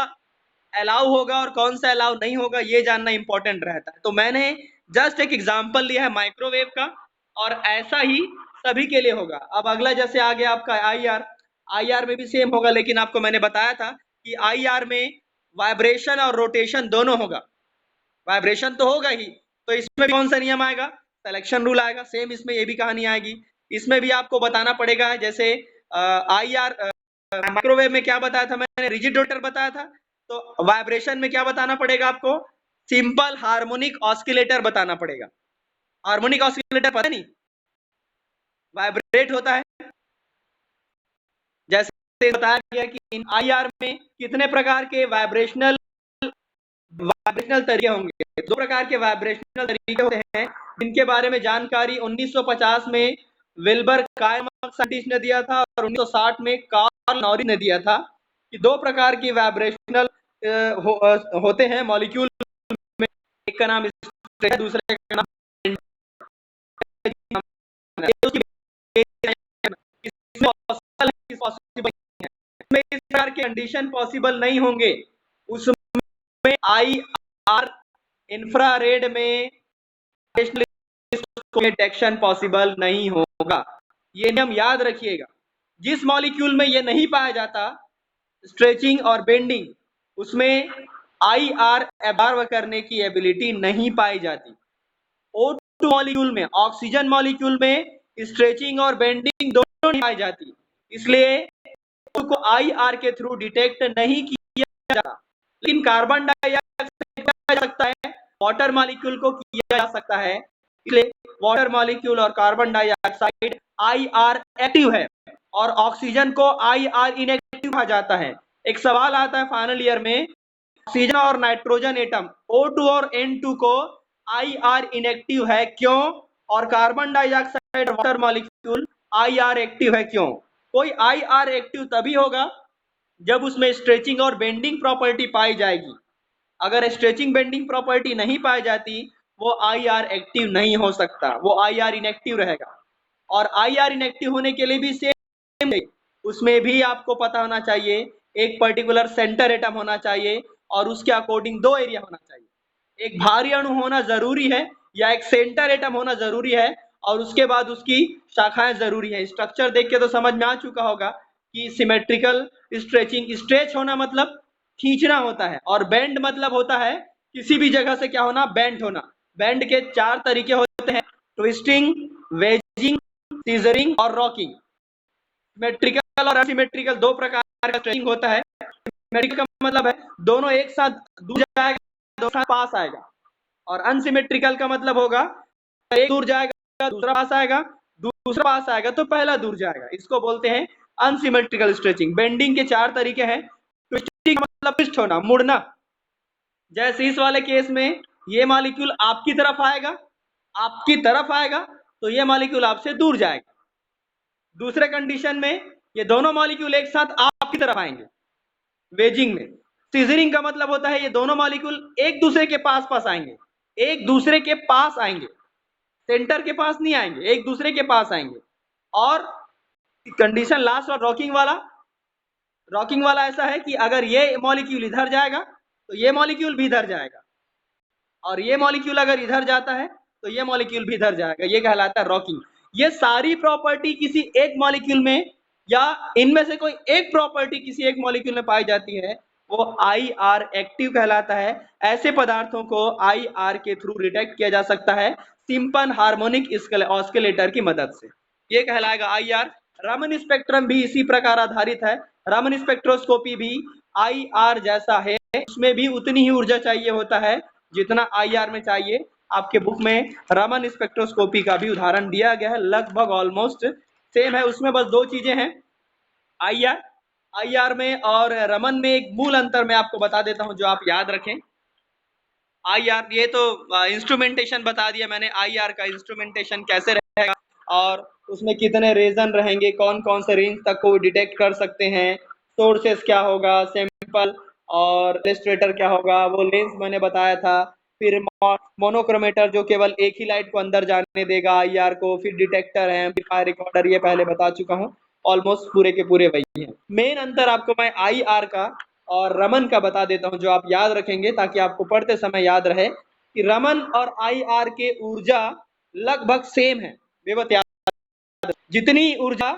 अलाउ होगा और कौन सा अलाउ नहीं होगा ये जानना इंपॉर्टेंट रहता है। तो मैंने जस्ट एक एग्जांपल लिया है माइक्रोवेव का, और ऐसा ही सभी के लिए होगा। अब अगला जैसे आ गया आपका आईआर में भी सेम होगा, लेकिन आपको मैंने बताया था कि आईआर में वाइब्रेशन और रोटेशन दोनों होगा। वाइब्रेशन तो होगा ही, तो इसमें कौन सा नियम आएगा, सिलेक्शन रूल आएगा। सेम इसमें ये भी कहानी आएगी, इसमें भी आपको बताना पड़ेगा। जैसे आईआर माइक्रोवेव में क्या बताया था मैंने, रिजिड रोटर बताया था, तो वाइब्रेशन में क्या बताना पड़ेगा आपको, सिंपल हार्मोनिक ऑस्किलेटर बताना पड़ेगा। हार्मोनिक ऑस्किलेटर पता नहीं, वाइब्रेट होता है। जैसे बताया गया कि आईआर में कितने प्रकार के वाइब्रेशनल तरीके होंगे, 2 प्रकार के वाइब्रेशनल तरीके होते हैं, जिनके बारे में जानकारी 1950 में विल्बर कायमक साइंटिस्ट ने दिया था और 1960 में कार्ल नॉरी ने दिया था कि 2 प्रकार की वाइब्रेशनल होते हैं मॉलिक्यूल में। एक का नाम दूसरे का नाम इस प्रकार के कंडीशन पॉसिबल नहीं होंगे, उसमें आईआर इंफ्रारेड में डिटेक्शन पॉसिबल नहीं होगा। ये नियम याद रखिएगा। जिस मॉलिक्यूल में ये नहीं पाया जाता, स्ट्रेचिंग और बेंडिंग, उसमें आईआर एब्जॉर्ब करने की एबिलिटी नहीं पाई जाती। O2 मॉलिक्यूल में, ऑक्सीजन मॉलिक्यूल में स्ट्रेचिंग और बेंडिंग दोनों नहीं पाई जाती, इसलिए को IR के थ्रू डिटेक्ट नहीं किया जाता। लेकिन कार्बन डाइऑक्साइड किया जा सकता है, वाटर मॉलिक्यूल को किया जा सकता है, इसलिए वाटर मॉलिक्यूल और कार्बन डाइऑक्साइड IR एक्टिव है और ऑक्सीजन को IR इनएक्टिव कहा जाता है। एक सवाल आता है फाइनल ईयर में, ऑक्सीजन और नाइट्रोजन एटम O2 और N2 को IR इनएक्टिव है क्यों, और carbon dioxide water molecule IR active है क्यों? कोई IR एक्टिव तभी होगा जब उसमें स्ट्रेचिंग और बेंडिंग प्रॉपर्टी पाई जाएगी। अगर स्ट्रेचिंग बेंडिंग प्रॉपर्टी नहीं पाई जाती, वो IR एक्टिव नहीं हो सकता, वो IR इनएक्टिव रहेगा। और IR इनएक्टिव होने के लिए भी सेम, उसमें भी आपको पता होना चाहिए, एक पर्टिकुलर सेंटर एटम होना चाहिए और उसके अकॉर्डिंग दो एरिया होना चाहिए। एक भारी अणु होना जरूरी है या एक सेंटर एटम होना जरूरी है, और उसके बाद उसकी शाखाएं जरूरी है। स्ट्रक्चर देख के तो समझ में आ चुका होगा कि सिमेट्रिकल स्ट्रेचिंग, स्ट्रेच होना मतलब खींचना होता है, और बेंड मतलब होता है किसी भी जगह से क्या होना, बेंड होना। बेंड के 4 तरीके होते हैं, ट्विस्टिंग, वेजिंग, सीजरिंग और रॉकिंग। सिमेट्रिकल और असिमेट्रिकल दो प्रकार का स्ट्रेचिंग होता है। सिमेट्रिकल का मतलब है दोनों एक साथ दूर जाएगा, दोनों साथ पास आएगा, और अनसिमेट्रिकल का मतलब होगा एक दूर जाएगा दूसरा पास आएगा, दूसरा पास आएगा तो पहला दूर जाएगा। इसको बोलते हैं अनसिमेट्रिकल स्ट्रेचिंग। बेंडिंग के 4 तरीके हैं। ट्विस्टिंग मतलब ट्विस्ट होना, मुड़ना। जैसे इस वाले केस में ये मॉलिक्यूल आपकी तरफ आएगा तो ये मॉलिक्यूल आपसे दूर जाएगा। दूसरे कंडीशन में ये दोनों मॉलिक्यूल एक साथ आपकी तरफ आएंगे, वेजिंग में। सीजरिंग का मतलब होता है ये दोनों मॉलिक्यूल एक दूसरे के पास आएंगे, एक दूसरे के पास आएंगे, सेंटर के पास नहीं आएंगे, एक दूसरे के पास आएंगे। और कंडीशन लास्ट और रॉकिंग वाला ऐसा है कि अगर ये मॉलिक्यूल इधर जाएगा तो ये मॉलिक्यूल भी इधर जाएगा, और ये मॉलिक्यूल अगर इधर जाता है तो ये मॉलिक्यूल भी इधर जाएगा, ये कहलाता है रॉकिंग। ये सारी प्रॉपर्टी किसी एक मॉलिक्यूल में या इनमें से कोई एक प्रॉपर्टी किसी एक मॉलिक्यूल में पाई जाती है, वो IR एक्टिव कहलाता है। ऐसे पदार्थों को IR के थ्रू डिटेक्ट किया जा सकता है सिंपल हार्मोनिक ऑस्किलेटर की मदद से, ये कहलाएगा IR। रमन स्पेक्ट्रम भी इसी प्रकार आधारित है। रमन स्पेक्ट्रोस्कोपी भी IR जैसा है, उसमें भी उतनी ही ऊर्जा चाहिए होता है जितना IR में चाहिए। आपके बुक में रमन स्पेक्ट्रोस्कोपी का भी उदाहरण दिया गया है, लगभग ऑलमोस्ट सेम है। उसमें बस दो चीजें हैं, IR में और रमन में एक मूल अंतर मैं आपको बता देता हूं जो आप याद रखें। IR, ये तो इंस्ट्रूमेंटेशन बता दिया मैंने, IR का इंस्ट्रूमेंटेशन कैसे रहेगा और उसमें कितने रीजन रहेंगे, कौन कौन से रेंज तक को डिटेक्ट कर सकते हैं, सोर्सेस क्या होगा, सैंपल और इलस्ट्रेटर क्या होगा, वो लेंस मैंने बताया था। फिर मोनोक्रोमेटर जो केवल एक ही लाइट को अंदर जाने देगा IR को, फिर डिटेक्टर है, एम्पलीफायर, रिकॉर्डर, ये पहले बता चुका हूँ। ऑलमोस्ट पूरे के पूरे वही हैं। मेन अंतर आपको मैं IR का और रमन का बता देता हूं जो आप याद रखेंगे ताकि आपको पढ़ते समय याद रहे कि रमन और IR के ऊर्जा लगभग सेम है। बेवत याद, जितनी ऊर्जा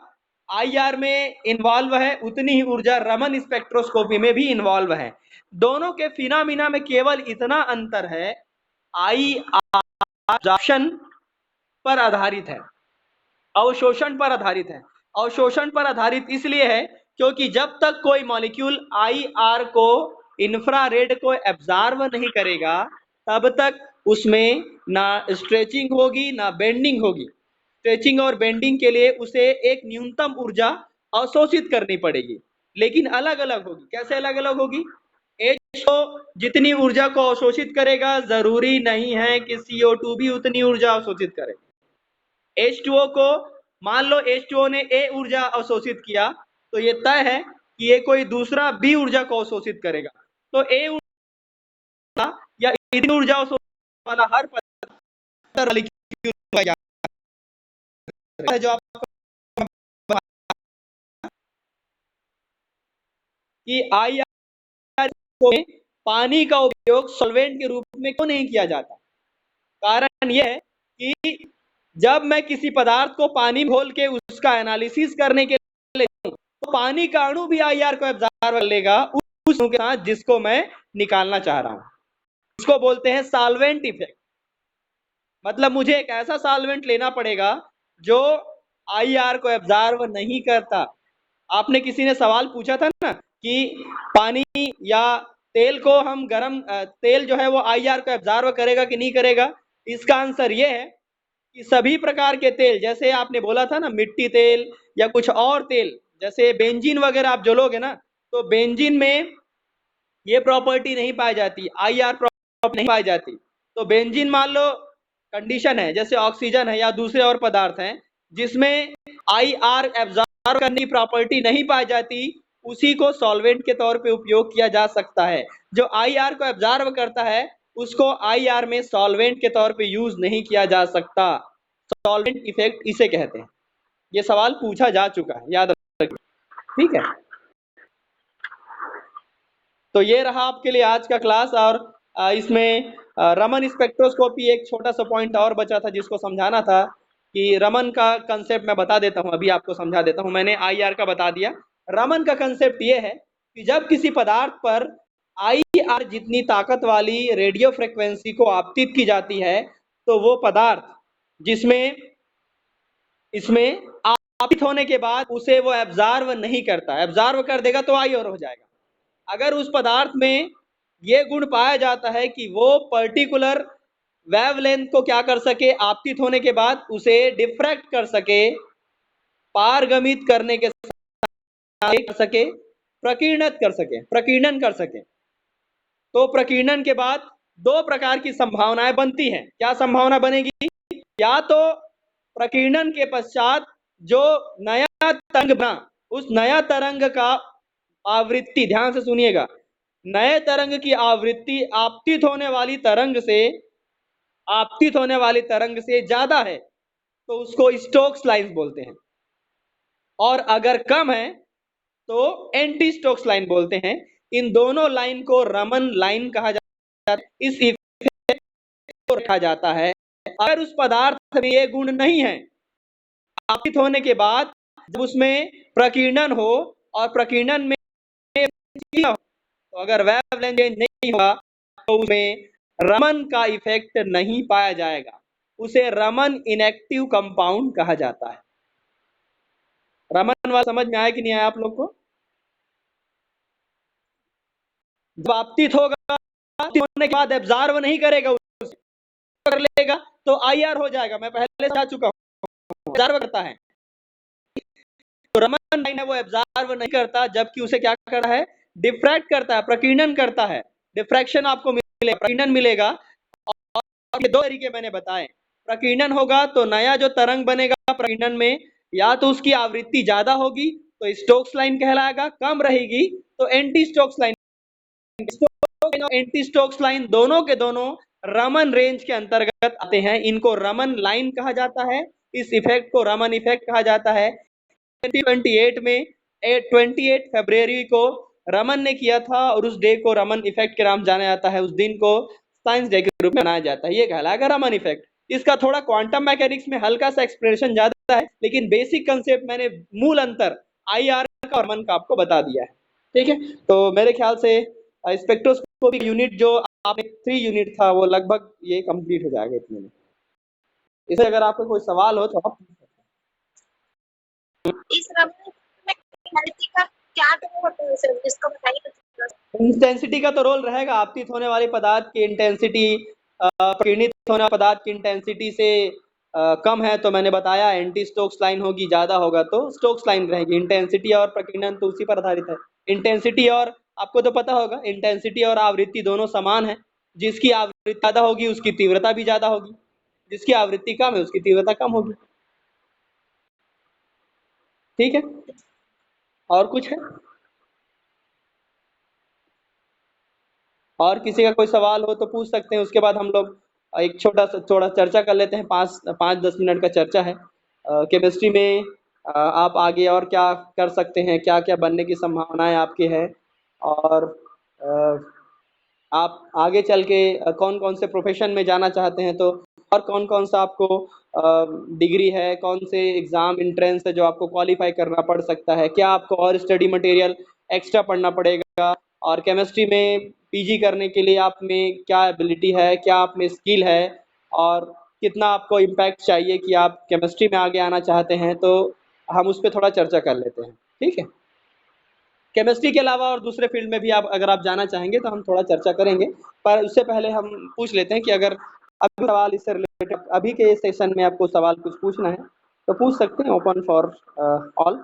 IR में इन्वॉल्व है उतनी ही ऊर्जा रमन स्पेक्ट्रोस्कोपी में भी इन्वॉल्व है। दोनों के फिनोमिना में केवल इतना अंतर है, IR एब्जॉर्प्शन पर आधारित है, अवशोषण पर आधारित है। अवशोषण पर आधारित इसलिए है क्योंकि जब तक कोई मॉलिक्यूल IR को इंफ्रारेड को एब्जॉर्ब नहीं करेगा तब तक उसमें ना स्ट्रेचिंग होगी ना बेंडिंग होगी। स्ट्रेचिंग और बेंडिंग के लिए उसे एक न्यूनतम ऊर्जा अवशोषित करनी पड़ेगी, लेकिन अलग अलग होगी। कैसे अलग अलग होगी? H2 जितनी ऊर्जा को अवशोषित करेगा जरूरी नहीं है कि CO2 भी उतनी ऊर्जा अवशोषित करेगा। H2O को मान लो H2O ने A ऊर्जा अवशोषित किया तो ये तय है कि ये कोई दूसरा B ऊर्जा को अवशोषित करेगा। तो A ऊर्जा या इतनी ऊर्जा अवशोषित वाला हर पदार्थ जो आपको कि IR में पानी का उपयोग सॉल्वेंट के रूप में क्यों नहीं किया जाता? कारण यह है कि जब मैं किसी पदार्थ को पानी में घोल के उसका एनालिसिस करने के लिए तो पानी का अणु भी IR को एब्जॉर्ब कर लेगा उस अणु के साथ जिसको मैं निकालना चाह रहा हूं। इसको बोलते हैं सॉल्वेंट इफेक्ट। मतलब मुझे एक ऐसा सॉल्वेंट लेना पड़ेगा जो IR को एब्जॉर्व नहीं करता। आपने किसी ने सवाल पूछा था ना कि पानी या तेल को हम तेल जो है वो IR को एब्जॉर्व करेगा कि नहीं करेगा। इसका आंसर ये है कि सभी प्रकार के तेल, जैसे आपने बोला था ना मिट्टी तेल या कुछ और तेल, जैसे बेंजीन वगैरह आप जलोगे ना, तो बेंजीन में ये प्रॉपर्टी नहीं पाई जाती, IR प्रॉपर्टी नहीं पाई जाती। तो बेंजीन मान लो कंडीशन है, जैसे ऑक्सीजन है या दूसरे और पदार्थ हैं जिसमें IR एब्जॉर्ब करने की प्रॉपर्टी नहीं पाई जाती, उसी को सॉल्वेंट के तौर पे उपयोग किया जा सकता है। जो IR को एब्जॉर्ब करता है उसको IR में सॉल्वेंट के तौर पे यूज नहीं किया जा सकता। सॉल्वेंट इफेक्ट इसे कहते हैं। ये सवाल पूछा जा चुका है, याद रखिए, ठीक है। तो ये रहा आपके लिए आज का क्लास। और इसमें रमन स्पेक्ट्रोस्कोपी एक छोटा सा पॉइंट और बचा था जिसको समझाना था, कि रमन का कंसेप्ट मैं बता देता हूं, अभी आपको समझा देता हूं। मैंने IR का बता दिया। रमन का कंसेप्ट ये है कि जब किसी पदार्थ पर IR जितनी ताकत वाली रेडियो फ्रिक्वेंसी को आपतित की जाती है, तो वो पदार्थ जिसमें इसमें आपतित होने के बाद उसे वो एब्जॉर्व नहीं करता, एब्जॉर्व कर देगा तो IR हो जाएगा। अगर उस पदार्थ में ये गुण पाया जाता है कि वो पर्टिकुलर वेवलेंथ को क्या कर सके, आपतित होने के बाद उसे डिफ्रैक्ट कर सके, पारगमित करने के कर सके, प्रकीर्णन कर सके, तो प्रकीर्णन के बाद दो प्रकार की संभावनाएं बनती हैं। क्या संभावना बनेगी? या तो प्रकीर्णन के पश्चात जो नया तरंग बना, उस नया तरंग का आवृत्ति, ध्यान से सुनिएगा, नए तरंग की आवृत्ति आपतित होने वाली तरंग से ज्यादा है तो उसको स्टोक्स लाइन बोलते हैं, और अगर कम है तो एंटी स्टोक्स लाइन बोलते हैं। इन दोनों लाइन को रमन लाइन कहा जाता है। इस इफेक्ट को रखा जाता है। अगर उस पदार्थ में ये गुण नहीं है, आपतित होने के बाद जब उसमें प्रकीर्णन हो और प्रकीर्णन में तो अगर वेवलेंथ चेंज नहीं होगा तो उसमें रमन का इफेक्ट नहीं पाया जाएगा। उसे रमन इनएक्टिव कंपाउंड कहा जाता है। रमन वाला समझ में आया कि नहीं आया आप लोग को? जब आपतित होगा, आपतित होने के बाद एब्जॉर्ब नहीं करेगा, उसे कर लेगा तो IR हो जाएगा। मैं पहले समझा चुका हूं, एब्जॉर्ब करता है। तो रमन लाइन है वो एब्जॉर्ब नहीं करता, जबकि उसे क्या करता है, डिफ्रैक्ट करता है, प्रकीर्णन करता है। डिफ्रैक्शन आपको मिलेगा, प्रकीर्णन मिलेगा। और ये दो तरीके मैंने बताए। प्रकीर्णन होगा तो नया जो तरंग बनेगा प्रकीर्णन में, या तो उसकी आवृत्ति ज्यादा होगी तो स्टोक्स लाइन कहलाएगा, कम रहेगी तो anti Stokes line. Anti Stokes line दोनों के दोनों रमन रेंज के अंतर्गत आते हैं। इनको रमन लाइन कहा जाता है। इस इफेक्ट को रमन इफेक्ट कहा जाता है। 28 में 28 फरवरी को रमन ने किया था और उस डे को रमन इफेक्ट के नाम जाना जाता है। उस दिन को साइंस डे के रूप में मनाया जाता है। ये कहलाएगा रमन इफेक्ट। इसका थोड़ा क्वांटम मैकेनिक्स में हल्का सा एक्सप्लेनेशन ज्यादा है, लेकिन बेसिक कंसेप्ट मैंने मूल अंतर IR का और रमन का आपको बता दिया है। ठीक है, तो मेरे ख्याल से स्पेक्ट्रोस्कोपिक यूनिट जो आपने 3 यूनिट था वो लगभग ये कंप्लीट हो जाएगा इतने में। इसे अगर आपको कोई सवाल हो तो आप इस रमन में का क्या रोल होता है सर, इसको बताइए। इंटेंसिटी का तो रोल रहेगा। आपतित होने वाले पदार्थ की इंटेंसिटी प्रकीर्णित होने वाले पदार्थ की इंटेंसिटी से कम है तो मैंने बताया एंटी स्टोक्स लाइन होगी, ज्यादा होगा तो स्टोक्स लाइन रहेगी। इंटेंसिटी और प्रकीर्णन तो उसी पर आधारित है। इंटेंसिटी और आपको तो पता होगा, इंटेंसिटी और आवृत्ति दोनों समान है। जिसकी आवृत्ति ज्यादा होगी उसकी तीव्रता भी ज्यादा होगी, जिसकी आवृत्ति कम है उसकी तीव्रता कम होगी। ठीक है, और कुछ है? और किसी का कोई सवाल हो तो पूछ सकते हैं। उसके बाद हम लोग एक थोड़ा चर्चा कर लेते हैं। 5-10 मिनट का चर्चा है। केमिस्ट्री में आप आगे और क्या कर सकते हैं, क्या क्या बनने की संभावनाएं आपकी है, और आप आगे चल के कौन कौन से प्रोफेशन में जाना चाहते हैं, तो और कौन कौन सा आपको डिग्री है, कौन से एग्जाम एंट्रेंस है जो आपको क्वालिफाई करना पड़ सकता है, क्या आपको और स्टडी मटेरियल एक्स्ट्रा पढ़ना पड़ेगा, और केमिस्ट्री में PG करने के लिए आप में क्या एबिलिटी है, क्या आप में स्किल है, और कितना आपको इम्पैक्ट चाहिए कि आप केमिस्ट्री में आगे आना चाहते हैं, तो हम उस पर थोड़ा चर्चा कर लेते हैं, ठीक है। केमिस्ट्री के अलावा और दूसरे फील्ड में भी आप अगर आप जाना चाहेंगे तो हम थोड़ा चर्चा करेंगे, पर उससे पहले हम पूछ लेते हैं कि अगर अभी सवाल इससे रिलेटेड अभी के सेशन में आपको सवाल कुछ पूछना है तो पूछ सकते हैं, ओपन फॉर ऑल।